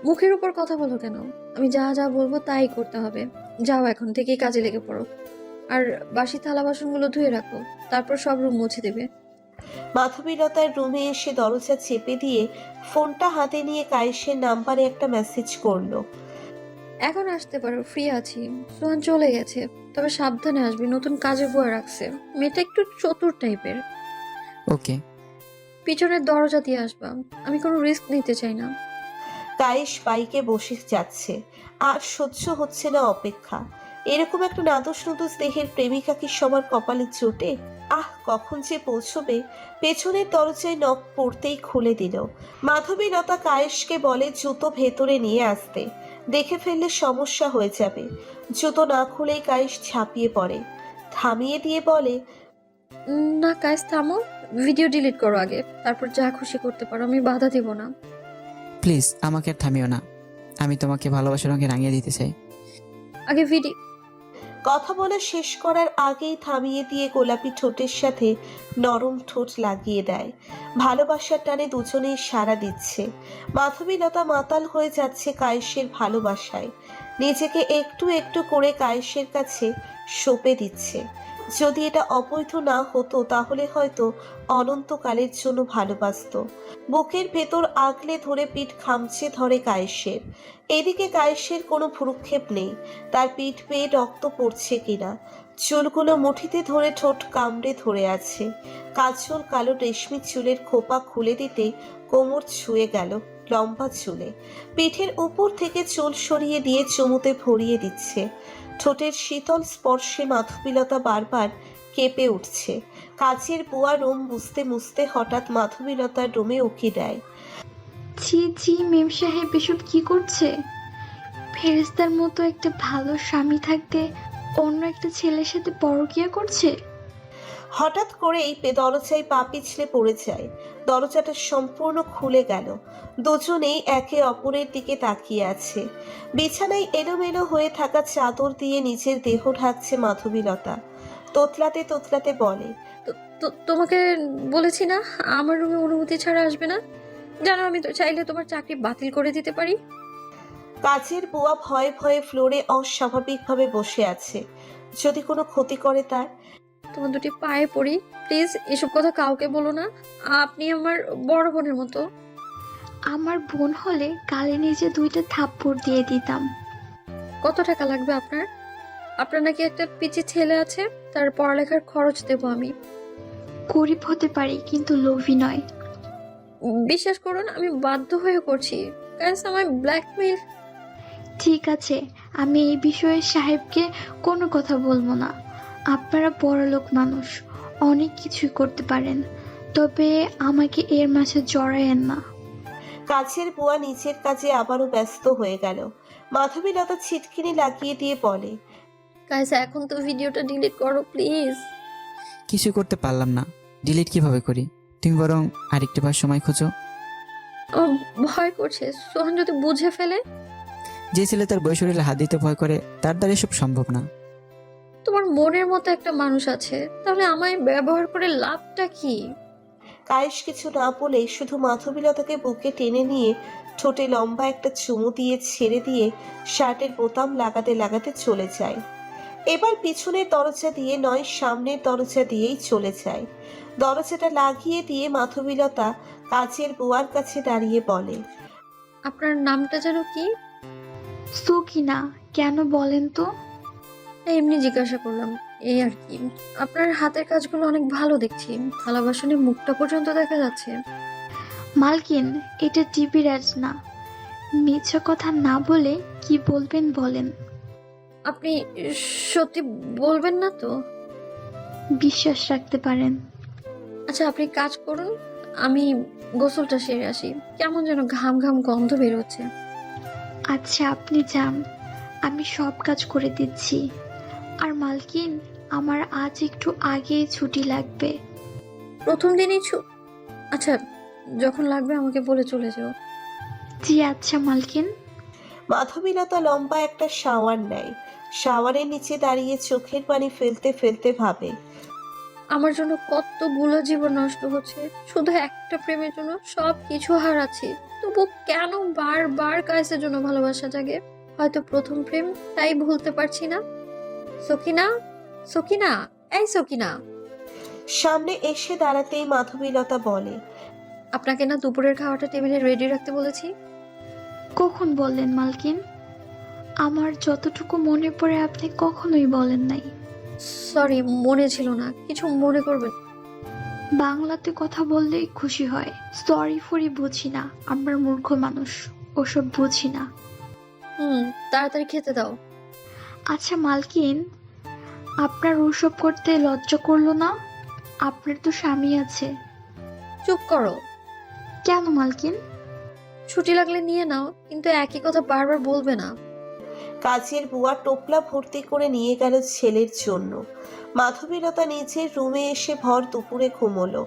মুখের উপর কথা বলো কেন? আমি যা যা বলবো তাই করতে হবে। যাও, এখন থেকেই কাজে লেগে পড়ো। আর বাসি থালা বাসনগুলো ধুয়ে রাখো, তারপর সব রুম মুছে দেবে। মাধবীলতার রুমে এসে দরজা চেপে দিয়ে ফোনটা হাতে নিয়ে কায়েসের নাম্বারে একটা মেসেজ করলো। এখন আসতে পারো, ফ্রি আছি। সোহান চলে গেছে, তবে সাবধানে আসবি, নতুন কাজে বয়ে রাখছে। মেয়েটা একটু চতুর টাইপের। ওকে। পিছনের দরজা দিয়ে আসবা, আমি কোনো রিস্ক নিতে চাই না। কায়েস বাইকে বসে যাচ্ছে। আর সহ্য হচ্ছে না অপেক্ষা। এরকম একটা নাদুস নুদুস দেহের প্রেমিকা কি সবার কপালে জোটে? কখন যে পৌঁছবে। পেছনের দরজায় নখ পড়তেই খুলে দিল। মাধবীলতা কায়েসকে বলে জুতো ভেতরে নিয়ে আসতে, দেখে ফেললে সমস্যা হয়ে যাবে। জুতো না খুলেই কায়েস ঝাঁপিয়ে পড়ে। থামিয়ে দিয়ে বলে, না কাজ থামো, ভিডিও ডিলিট করো আগে, তারপর যা খুশি করতে পারো, আমি বাধা দিব না। প্লিজ আমাকে আর থামিও না, আমি তোমাকে ভালোবাসার রঙে রাঙিয়ে দিতে চাই। আগে ভিডিও। কথা বলা শেষ করার আগেই থামিয়ে দিয়ে গোলাপি ঠোঁটের সাথে নরম ঠোঁট লাগিয়ে দেয়। ভালোবাসার টানে দুজনেই সাড়া দিচ্ছে। মাধবীলতা মাতাল হয়ে যাচ্ছে কায়েসের ভালোবাসায়। নিজেকে একটু একটু করে কায়েসের কাছে সঁপে দিচ্ছে। যদি এটা অবৈধ না হতো তাহলে হয়তো অনন্তকালের জন্য ভালোবাসতো। বুকের ভেতর আগলে ধরে পিঠ খামচে ধরে কায়েসের। এদিকে কায়েসের কোনো ভ্রুক্ষেপ নেই, তার পিঠ পেয়ে রক্ত পড়ছে কিনা। চুলগুলো মুঠিতে ধরে ঠোঁট কামড়ে ধরে আছে। কাজল কালো রেশমি চুলের খোপা খুলে দিতে কোমর ছুঁয়ে গেল লম্বা চুলে। পিঠের উপর থেকে চুল সরিয়ে দিয়ে চুমুতে ভরিয়ে দিচ্ছে। ঠোঁটের শীতল স্পর্শে মাধবীলতা বারবার কেঁপে উঠছে। কাজের বুয়া রুম মুছতে মুছতে হঠাৎ মাধবীলতার রুমে উকি দেয়। ছি ছি, মেম সাহেব এসব কি করছে? ফেরেশতার মতো একটা ভালো স্বামী থাকতে অন্য একটা ছেলের সাথে পরকীয়া করছে। হঠাৎ করেই দরজায় পা পিছলে পড়ে যায়। দরজাটা সম্পূর্ণ খুলে গেল। দুজনেই একে অপরের দিকে তাকিয়ে আছে। বিছানায় এলোমেলো হয়ে থাকা চাদর দিয়ে নিজের দেহ ঢাকছে মাধবীলতা। তোতলাতে তোতলাতে বলে, তোমাকে বলেছি না আমার রুমে অনুমতি ছাড়া আসবে না? জানো আমি তো চাইলে তোমার চাকরি বাতিল করে দিতে পারি। কাজের বুয়া ভয়ে ভয়ে ফ্লোরে অস্বাভাবিকভাবে বসে আছে। যদি কোনো ক্ষতি করে তার। তোমার দুটি পায়ে পড়ি, প্লিজ এসব কথা কাউকে বলো না। আপনি আমার বড় বোনের মতো। আমার বোন হলে গালে নিজে 2টা থাপ্পড় দিয়ে দিতাম। কত টাকা লাগবে আপনার? আপনার নাকি একটা পিচি ছেলে আছে, তার পড়ালেখার খরচ দেবো আমি। গরিব হতে পারি কিন্তু লোভী নয়। বিশ্বাস করুন আমি বাধ্য হয়ে করছি, কারণ আমার ব্ল্যাকমেইল। ঠিক আছে, আমি এই বিষয়ে সাহেবকে কোনো কথা বলবো না। আপনারা বড়লোক মানুষ, অনেক কিছুই করতে পারেন, তবে আমাকে এর মাঝে জড়ায়েন না। কাজের বুয়া নিজের কাজে আবারও ব্যস্ত হয়ে গেল। মাধবীলতা ছিটকিনি লাগিয়ে দিয়ে বলে, গাইস এখন তো ভিডিওটা ডিলিট করো প্লিজ। কিছু করতে পারলাম না, ডিলিট কিভাবে করি? তুমি বরং আরেকটু বার সময় খোঁজো। ও ভয় করছে, সোহান যদি বুঝে ফেলে। যে ছেলে তার বই শরীরে হাত দিতে ভয় করে তার দ্বারা এসব সম্ভব না। তোমার মনের মতো একটা মানুষ আছে, তাহলে আমায় ব্যবহার করে লাভটা কি? কায়েস কিছু না বলে শুধু মাধবীলতাকে বুকে টেনে নিয়ে ঠোঁটে লম্বা একটা চুমু দিয়ে ছেড়ে দিয়ে শার্টের বোতাম লাগাতে লাগাতে চলে যায়। এবার পিছনের দরজা দিয়ে নয়, সামনের দরজা দিয়েই চলে যায়। দরজাটা লাগিয়ে দিয়ে মাধবীলতা কাজের বুয়ার কাছে দাঁড়িয়ে বলে, আপনার নামটা যেন কি? সকিনা। কেন বলেন তো? এমনি জিজ্ঞাসা করলাম, এই আর কি। আপনার হাতের কাজগুলো অনেক ভালো দেখছি, থালা বাসনে মুখটা পর্যন্ত দেখা যাচ্ছে। মালকিন, এটা টিভির অ্যাড না। মিথ্যা কথা না বলে কি বলবেন বলেন। আপনি সত্যি বলবেন না তো? বিশ্বাস রাখতে পারেন। আচ্ছা আপনি কাজ করুন, আমি গোসলটা সেরে আসি। কেমন যেন ঘাম ঘাম গন্ধ বেরোচ্ছে। আচ্ছা আপনি যান, আমি সব কাজ করে দিচ্ছি। আর মালকিন, আমার আজ একটু আগেই ছুটি লাগবে। প্রথম দিনই আচ্ছা, যখন লাগবে আমাকে বলে চলে যাও। জি আচ্ছা মালকিন। মাধবীলতা লম্বা একটা শাওয়ার নেয়। শাওয়ারের নিচে দাঁড়িয়ে চোখের পানি ফেলতে ফেলতে ভাবে, আমার জন্য কতগুলো জীবন নষ্ট হচ্ছে, শুধু একটা প্রেমের জন্য সব কিছু হারাচ্ছি। তবু কেন বারবার কায়েসের জন্য ভালোবাসা জাগে? হয়তো প্রথম প্রেম, তাই ভুলতে পারছি না। সকিনা, সকিনা, এই সকিনা। সামনে এসে দাঁড়াতেই মাধবীলতা বলে, আপনাকে না দুপুরের খাওয়াটা টেবিলে রেডি রাখতে বলেছি। কখন বললেন মালকিন? আমার যতটুকু মনে পড়ে আপনি কখনোই বলেন নাই। সরি, মনে ছিল না, কিছু মনে করবেন। বাংলাতে কথা বললেই খুশি হয়। সরি ফরি বুঝি না, আমরা মূর্খ মানুষ, ওসব বুঝি না। তাড়াতাড়ি খেতে দাও। আচ্ছা মালকিন, আপনার ওসব করতে লজ্জা করলো না? আপনার তো স্বামী আছে। চুপ করো। কেন মালকিন? ছুটি লাগলে নিয়ে নাও, কিন্তু একই কথা বারবার বলবে না। কাজের বুয়া টোপলা ভর্তি করে নিয়ে গেল ছেলের জন্য। মাধবীলতা নিজের রুমে এসে ভর দুপুরে ঘুমোলো।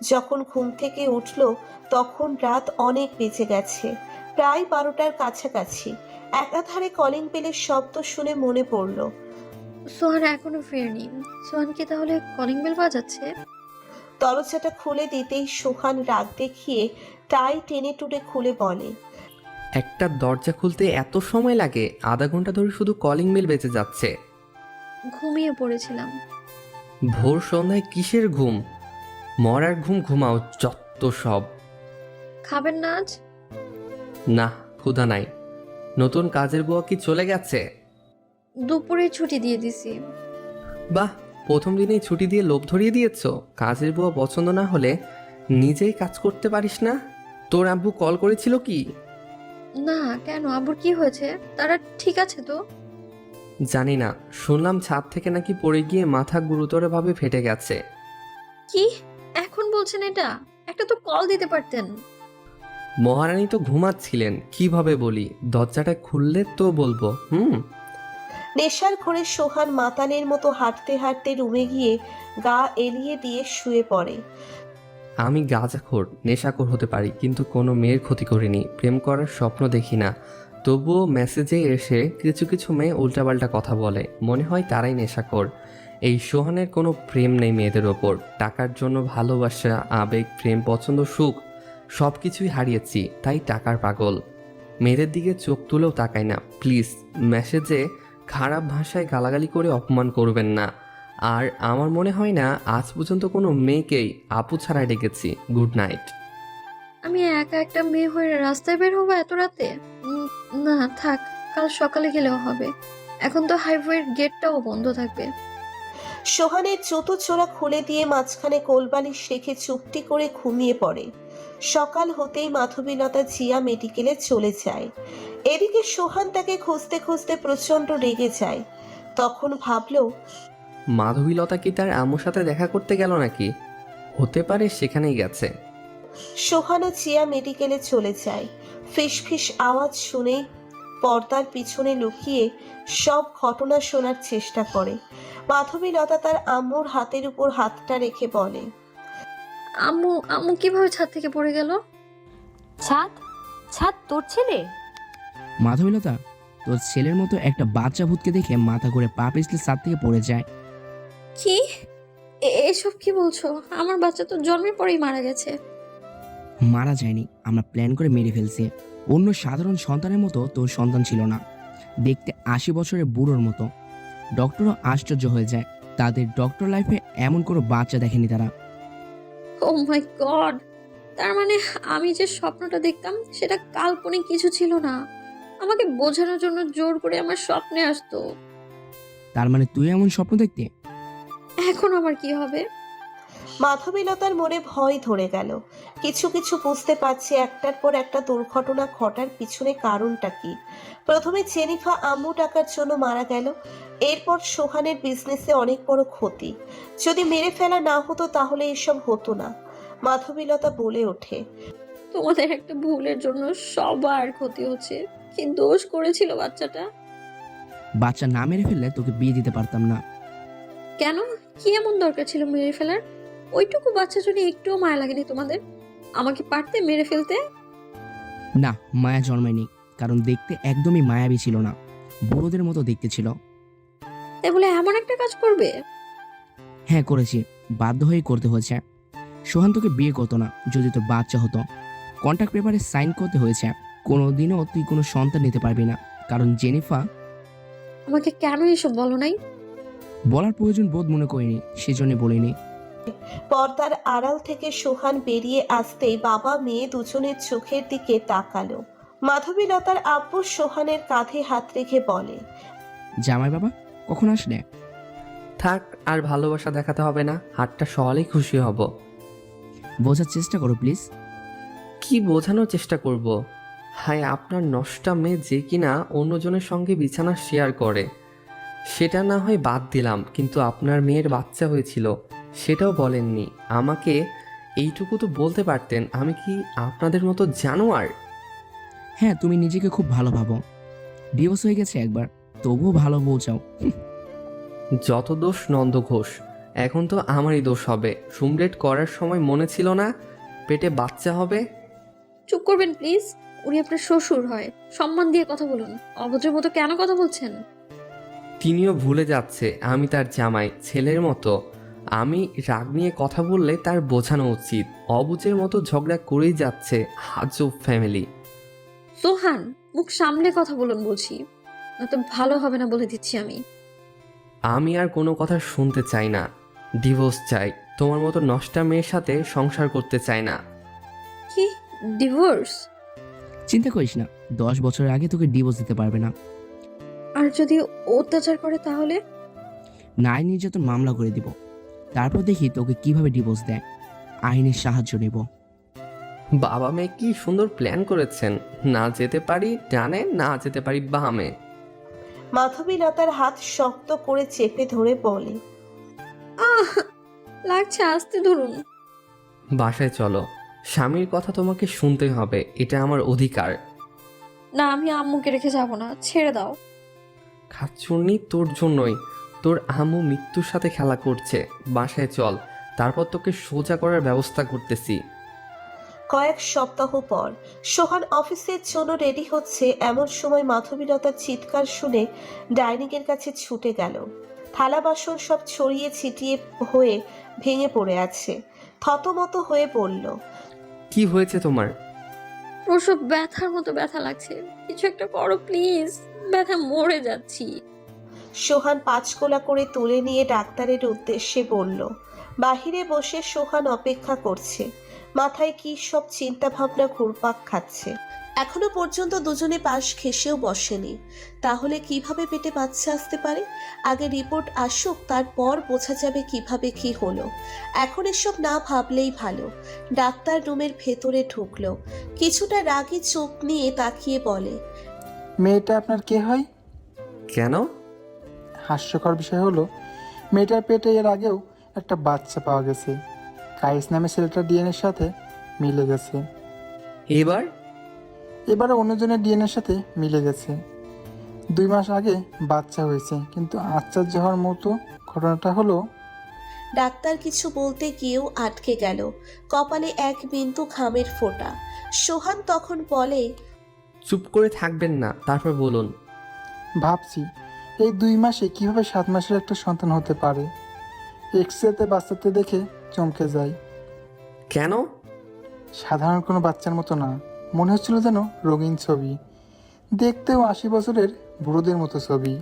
যখন ঘুম থেকে উঠল তখন রাত অনেক বেজে গেছে, প্রায় 12টার কাছাকাছি। একাধারে কলিং বেলের শব্দ শুনে মনে পড়ল, সোহান এখনো ফেরেনি। সোহান কি তাহলে কলিং বেল বাজাচ্ছে? দরজাটা খুলে দিতেই সোহান রাগ দেখিয়ে টাই টেনে টুনে খুলে বলে, একটা দরজা খুলতে এত সময় লাগে? আধা ঘন্টা ধরে শুধু কলিং বেল বেজে যাচ্ছে। ঘুমিয়ে পড়েছিলাম। ভোর সন্ধ্যায় কিসের ঘুম? মরার ঘুম ঘুমাও যত সব। খাবেন না আজ? না, ক্ষুধা নাই। নতুন কাজের বুয়া কি চলে গেছে? দুপুরে ছুটি দিয়ে দিছি। বাহ, প্রথম দিনেই ছুটি দিয়ে লোভ ধরিয়ে দিয়েছ। কাজের বুয়া পছন্দ না হলে নিজেই কাজ করতে পারিস না? তোর আব্বু কল করেছিল কি? না, কেন? আব্বুর কি হয়েছে? তারা ঠিক আছে তো? জানি না, শুনলাম ছাদ থেকে নাকি পড়ে গিয়ে মাথা গুরুতরভাবে ফেটে গেছে। কি এখন বলছেন এটা? একটা তো কল দিতে পারতেন। মহারানী তো ঘুমাচ্ছিলেন, কিভাবে বলি? দরজাটা খুললে তো বলবো। নেশার ঘরে সোহান মাতালের মতো হাঁটতে হাঁটতে রুমে গিয়ে গা এলিয়ে দিয়ে শুয়ে পড়ে। আমি গাঁজাখোর, নেশাখোর হতে পারি, কিন্তু কোনো মেয়ের ক্ষতি করিনি, প্রেম করার স্বপ্ন দেখি না। তবুও মেসেজে এসে কিছু কিছু মেয়ে উল্টাপাল্টা কথা বলে, মনে হয় তারাই নেশাখোর। এই সোহানের কোনো প্রেম নেই মেয়েদের ওপর। টাকার জন্য ভালোবাসা, আবেগ, প্রেম, পছন্দ, সুখ সব কিছুই হারিয়েছি, তাই টাকার পাগল। মেয়েদের দিকে চোখ তুলেও তাকাই না। প্লিজ মেসেজে খারাপ ভাষায় গালাগালি করে অপমান করবেন না। আর আমার মনে হয় না আজ পর্যন্ত কোনো মেয়েকেই আপু ছাড়া ডেকেছি। Good night. আমি একা একটা মেয়ে হয়ে রাস্তায় বের হবো এত রাতে? না থাক, কাল সকালে গেলেও হবে। এখন তো হাইওয়ের গেটটাও বন্ধ থাকবে। সোহানের জুতো চোরা খুলে দিয়ে মাঝখানে কোলবালিশ রেখে চুপটি করে ঘুমিয়ে পড়ে। সকাল হতেই মাধবীলতা জিয়া মেডিকেলে চলে যায়। এদিকে সোহান তাকে খুঁজতে খুঁজতে প্রচন্ড রেগে যায়। তখন ভাবলো, মাধবীলতা কি তার আম্মুর সাথে দেখা করতে গেল নাকি? হতে পারে সেখানেই গেছে। সোহান ও চিয়া মেডিকেলে চলে যায়। ফিসফিস আওয়াজ শুনে পর্দার পিছনে লুকিয়ে সব ঘটনা শোনার চেষ্টা করে। মাধবীলতা তার আম্মুর হাতের উপর হাতটা রেখে বলে, আম্মু আম্মু কিভাবে ছাদ থেকে পড়ে গেল? ছাদ? ছাদ তোর ছেলে? মাধবীলতা, তোর ছেলের মতো একটা বাচ্চা ভূতকে দেখে মাথা ঘুরে পা পিছলে ছাদ থেকে পড়ে যায়। কি এসব কি বলছো? আমার বাচ্চা তো জন্মের পরেই মারা গেছে। মারা যায়নি, আমরা প্ল্যান করে মেরে ফেলছি। অন্য সাধারণ সন্তানের মতো তোর সন্তান ছিল না, দেখতে 80 বছরের বুড়োর মতো। ডক্টরও আশ্চর্য হয়ে যায়, তাদের ডক্টর লাইফে এমন কোনো বাচ্চা দেখেনি তারা। ও মাই গড, তার মানে আমি যে স্বপ্নটা দেখতাম সেটা কাল্পনিক কিছু ছিল না, আমাকে বোঝানোর জন্য জোর করে আমার স্বপ্নে আসতো। তার মানে তুই এমন স্বপ্ন দেখতে? এখন আমার কি হবে? মাধবীলতার মনে ভয় ধরে গেল। কিছু কিছু বুঝতে পারছে একটার পর একটা দুর্ঘটনা ঘটার পিছনে কারণটা কি। প্রথমে জেনিফা আম্মু টাকার জন্য মারা গেল, এরপর সোহানের বিজনেসে অনেক বড় ক্ষতি। যদি মেরে ফেলা না হতো তাহলে এসব হতো না। মাধবীলতা বলে ওঠে, তোমাদের একটা ভুলের জন্য সবার ক্ষতি হচ্ছে। কি দোষ করেছিল বাচ্চাটা? বাচ্চা না মেরে ফেললে তোকে বিয়ে দিতে পারতাম না। কেন? কি এমন দরকার ছিল মেরে ফেলার? ওইটুকু বাচ্চা জন্য একটুও মায়া লাগেনি তোমাদের? আমাকে পারতে মেরে ফেলতে? না, মায়া জন্মায়নি, কারণ দেখতে একদমই মায়াবী ছিল না, বুড়োদের মতো দেখতে ছিল। তাই বলে এমন একটা কাজ করবে? হ্যাঁ করেছি, বাধ্য হয়েই করতে হয়েছে। সোহান তোকে বিয়ে করতো না যদি তোর বাচ্চা হতো। কন্ট্রাক্ট পেপারে সাইন করতে হয়েছে। কোনোদিনও তুই কোনো সন্তান নিতে পারবি না, কারণ জেনিফা। আমাকে কেন এসব বলো নাই? বলার প্রয়োজন বোধ মনে করিনি, সেজন্য বলিনি। পর্দার আড়াল থেকে সোহান বেরিয়ে আসতেই বাবা মেয়ে দুজনের চোখের দিকে তাকালো। মাধবীলতার আব্বু সোহানের কাঁধে হাত রেখে বলে, জামাই বাবা কখন আসলে? থাক, আর ভালোবাসা দেখাতে হবে না, হাতটা সওয়ালেই খুশি হব। বোঝার চেষ্টা করো প্লিজ। কি বোঝানোর চেষ্টা করব? হায়, আপনার নষ্টা মেয়ে যে কিনা অন্যজনের সঙ্গে বিছানা শেয়ার করে, সেটা না হয় বাদ দিলাম, কিন্তু আপনার মেয়ের বাচ্চা হয়েছিল সেটাও বলেননি আমাকে। এইটুকু তো বলতে পারতেন। আমি কি আপনাদের মতো জানোয়ার? হ্যাঁ, তুমি নিজেকে খুব ভালো ভাবো। ডিভোর্স হয়ে গেছে একবার, তবুও ভালো বউ চাও। যত দোষ নন্দ ঘোষ, এখন তো আমারই দোষ হবে। সুমডেট করার সময় মনে ছিল না পেটে বাচ্চা হবে? চুপ করবেন প্লিজ। উনি আপনার শ্বশুর হয়, সম্মান দিয়ে কথা বলুন। অভদ্রের মতো কেন কথা বলছেন? তিনিও ভুলে যাচ্ছে আমি তার জামাই, ছেলের মতো। আমি রাগ নিয়ে কথা বললে তার বোঝানো উচিত। অবুঝের মতো ঝগড়া করেই যাচ্ছে। হাজব ফ্যামিলি। সোহান, মুখ সামলে কথা বলুন বলছি, নয়তো ভালো হবে না বলে দিচ্ছি আমি। আমি আর কোনো কথা শুনতে চাই না। ডিভোর্স চাই। তোমার মতো নষ্টা মেয়ের সাথে সংসার করতে চাই না। কি ডিভোর্স? চিন্তা করিস না, 10 বছরের আগে তোকে ডিভোর্স দিতে পারবে না। আর যদি অত্যাচার করে তাহলে? নারী নির্যাতন মামলা করে দিব, তারপর দেখি তোকে কিভাবে ডিভোর্স দেয়। আইনের সাহায্য নেব। বাবা মেয়ে কি সুন্দর প্ল্যান করেছেন। না যেতে পারি ডানে, না যেতে পারি বামে। মাধবীলতার হাত শক্ত করে চেপে ধরে বলে, আহ, লাগছে, আস্তে ধরুন। বাসায় চলো। স্বামীর কথা তোমাকে শুনতেই হবে, এটা আমার অধিকার। না, আমি আম্মুকে রেখে যাব না, ছেড়ে দাও। খাচ্চুর্নি, তোর জন্যই। তোর আম্মু মৃত্যুর সাথে খেলা করছে। বাসায় চল, তারপর তোকে সোজা করার ব্যবস্থা করতেছি। কয়েক সপ্তাহ পর সোহান অফিসের জন্য রেডি হচ্ছে, এমন সময় মাধবীলতার চিৎকার শুনে ডাইনিং এর কাছে ছুটে গেল। থালা বাসন সব ছড়িয়ে ছিটিয়ে হয়ে ভেঙে পড়ে আছে। থতমত হয়ে বলল, কি হয়েছে তোমার? প্রসব ব্যথার মতো ব্যথা লাগছে, কিছু একটা করো প্লিজ, ব্যথা মরে যাচ্ছি। সোহান 5 কোলা করে তুলে নিয়ে ডাক্তারের উদ্দেশ্যে বলল। বাহিরে বসে সোহান অপেক্ষা করছে, মাথায় কি সব চিন্তা ভাবনা ঘুরপাক খাচ্ছে। এখনো পর্যন্ত দুজনে পাশ ঘেঁষেও বসেনি। তাহলে কিভাবে পেটে বাচ্চা আসতে পারে? আগে রিপোর্ট আসুক, তারপর বোঝা যাবে কিভাবে কি হলো। এখন এসব না ভাবলেই ভালো। ডাক্তার রুমের ভেতরে ঢুকলো, কিছুটা রাগী চোখ নিয়ে তাকিয়ে বলে, মেয়েটা আপনার কে হয়? কেন? হাস্যকর বিষয় হলো, মেয়েটার পেটে এর আগেও একটা বাচ্চা পাওয়া গেছে। কাইস নামে ছেলেটার ডিএনএর সাথে মিলে গেছে। এবার এবারে অন্যজনের ডিএনএর সাথে মিলে গেছে। 2 মাস আগে বাচ্চা হয়েছে, কিন্তু আশ্চর্য হওয়ার মতো ঘটনাটা হলো ডাক্তার কিছু বলতে গিয়েও আটকে গেল, কপালে এক বিন্দু ঘামের ফোঁটা। সোহান তখন বলে, চুপ করে থাকবেন না, তারপর বলুন। ভাবছি এই 2 মাসে কিভাবে 7 মাসের একটা সন্তান হতে পারে। এক্সরেতে বাচ্চাতে দেখে চমকে যাই। কেন? সাধারণ কোনো বাচ্চার মতো না, মনে হচ্ছিল যেন রঙিন ছবি, দেখতেও 80 বছরের বুড়োদের মতো ছবি।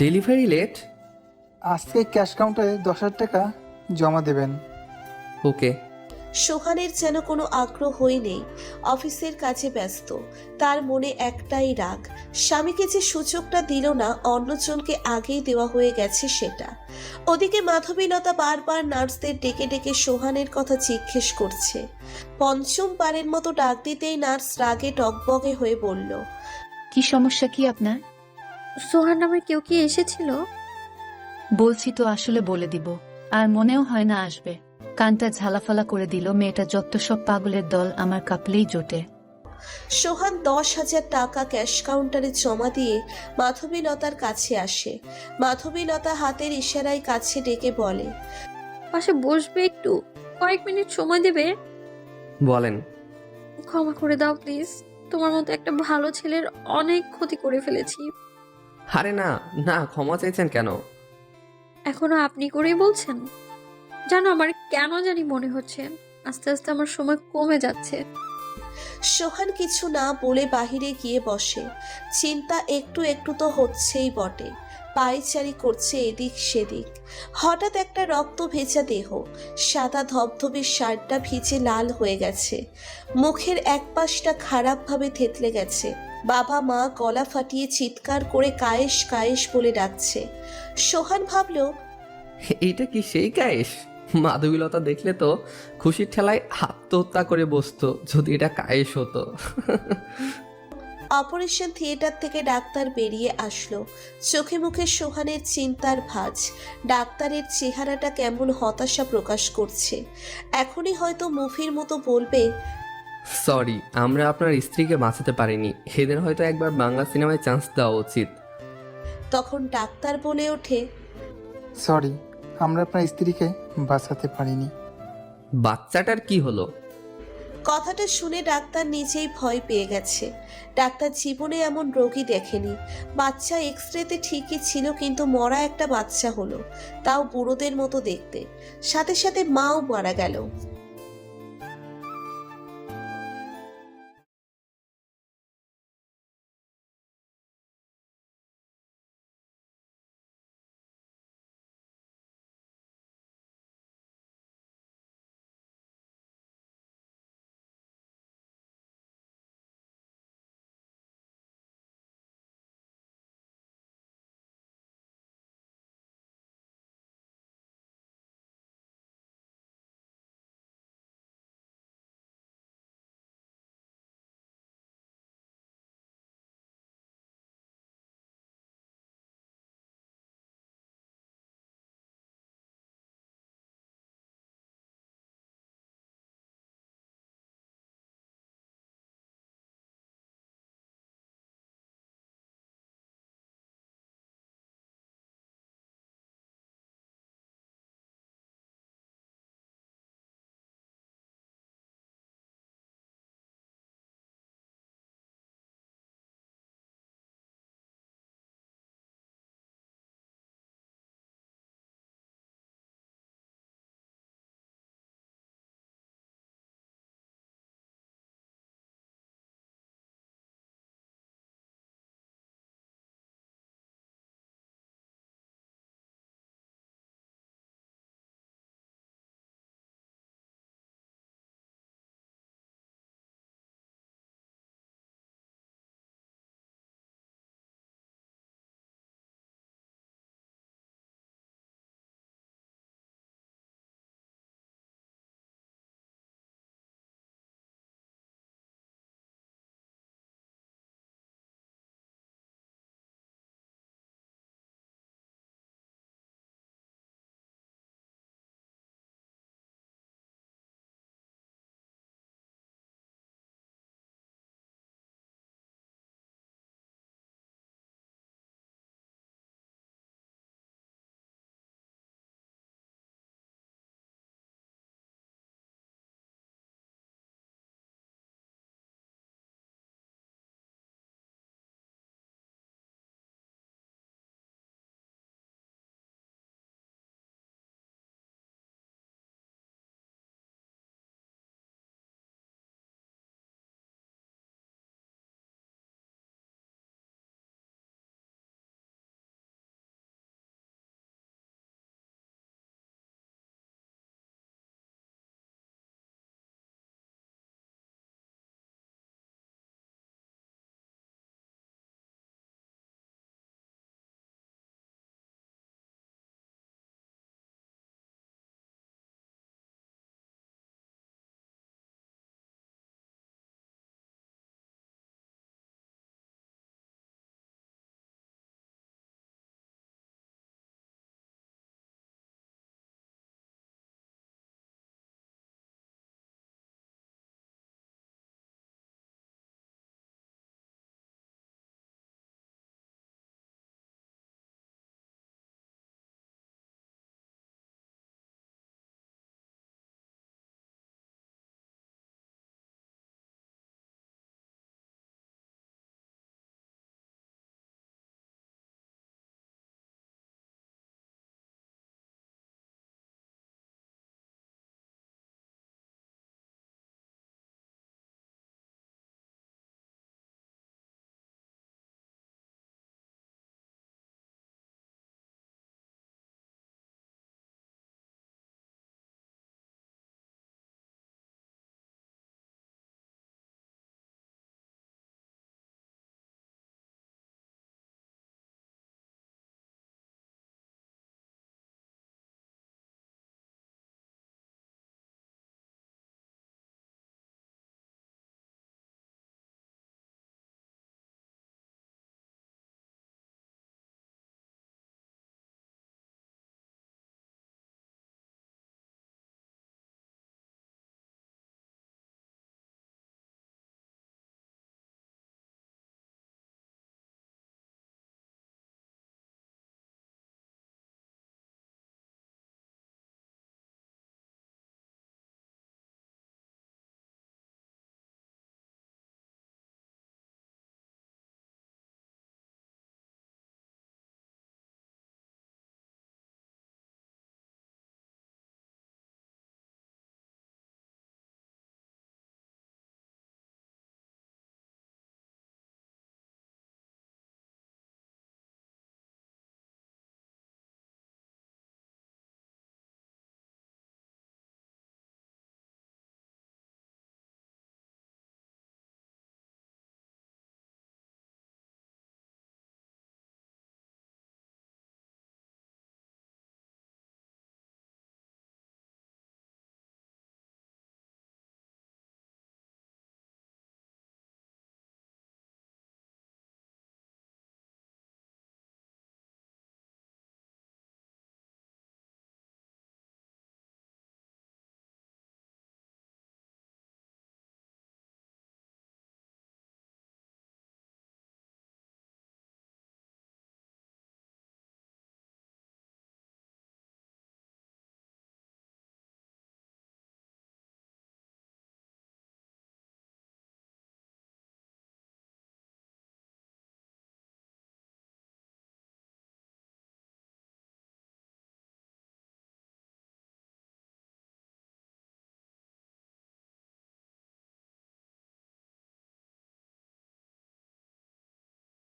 Delivery late? আজকে ক্যাশ কাউন্টারে 10,000 টাকা জমা দেবেন। ওকে। সোহানের যেন কোনো আগ্রহই নেই, অফিসের কাজে ব্যস্ত। তার মনে একটাই রাগ, স্বামীকে যে সুযোগটা দিল না, অন্যজনকে আগেই দেওয়া হয়ে গেছে সেটা। ওদিকে মাধবীলতা বারবার নার্সদের ডেকে ডেকে সোহানের কথা জিজ্ঞেস করছে। 5ম বারের মতো ডাক দিতেই নার্স রাগে টগবগে হয়ে বলল, কি সমস্যা কি আপনার? সোহান নামের কেউ কি এসেছিল? বলছি তো, আসলে বলে দিব, আর মনেও হয় না আসবে। কানটা ঝালাফালা করে দিল মেয়েটা, যত সব পাগলের দল আমার কাপলেই জোটে। সোহান 10,000 টাকা ক্যাশ কাউন্টারে জমা দিয়ে মাধবীলতার কাছে আসে। মাধবীলতা হাতের ইশারায় কাছে ডেকে বলে, পাশে বসবে একটু, কয়েক মিনিট সময় দেবে? বলেন। ক্ষমা করে দাও প্লিজ, তোমার মতো একটা ভালো ছেলের অনেক ক্ষতি করে ফেলেছি। আরে না না, ক্ষমা চাইছেন কেন? এখনো আপনি করেই বলছেন? জানো, আমার কেন জানি মনে হচ্ছে আস্তে আস্তে আমার সময় কমে যাচ্ছে। সোহান কিছু না বলে বাহিরে গিয়ে বসে। চিন্তা একটু একটু তো হচ্ছেই বটে, পায়চারি করছে এদিক সেদিক। হঠাৎ একটা রক্ত ভেজা দেহ, সাদা ধবধবে শার্টটা ভিজে লাল হয়ে গেছে, মুখের এক পাশটা খারাপভাবে থেতলে গেছে। বাবা মা গলা ফাটিয়ে চিৎকার করে কায়েশ কায়েশ বলে ডাকছে। সোহান ভাবল, এইটা কি সেই কায়েস? মাধবীলতা দেখলে তো খুশির ঠেলায় আত্মহত্যা করে বসতো যদি এটা কায়েস হতো। অপারেশন থিয়েটার থেকে ডাক্তার বেরিয়ে আসলো, চোখে মুখে সোহানের চিন্তার ভাঁজ। ডাক্তারের চেহারাটা কেমন হতাশা প্রকাশ করছে। এখনই হয়তো মুভির মতো বলবে, সরি, আমরা আপনার স্ত্রীকে বাঁচাতে পারিনি, এদের হয়তো একবার বাংলা সিনেমায় চান্স দেওয়া উচিত। তখন ডাক্তার বলে ওঠে, সরি, আমরা আপনার স্ত্রীকে বাঁচাতে পারিনি। বাচ্চাটার কি হলো? কথাটা শুনে ডাক্তার নিজেই ভয় পেয়ে গেছে। ডাক্তার জীবনে এমন রোগী দেখেনি। বাচ্চা এক্সরেতে ঠিকই ছিল, কিন্তু মরা একটা বাচ্চা হলো, তাও বুড়োদের মতো দেখতে। সাথে সাথে মাও মারা গেল।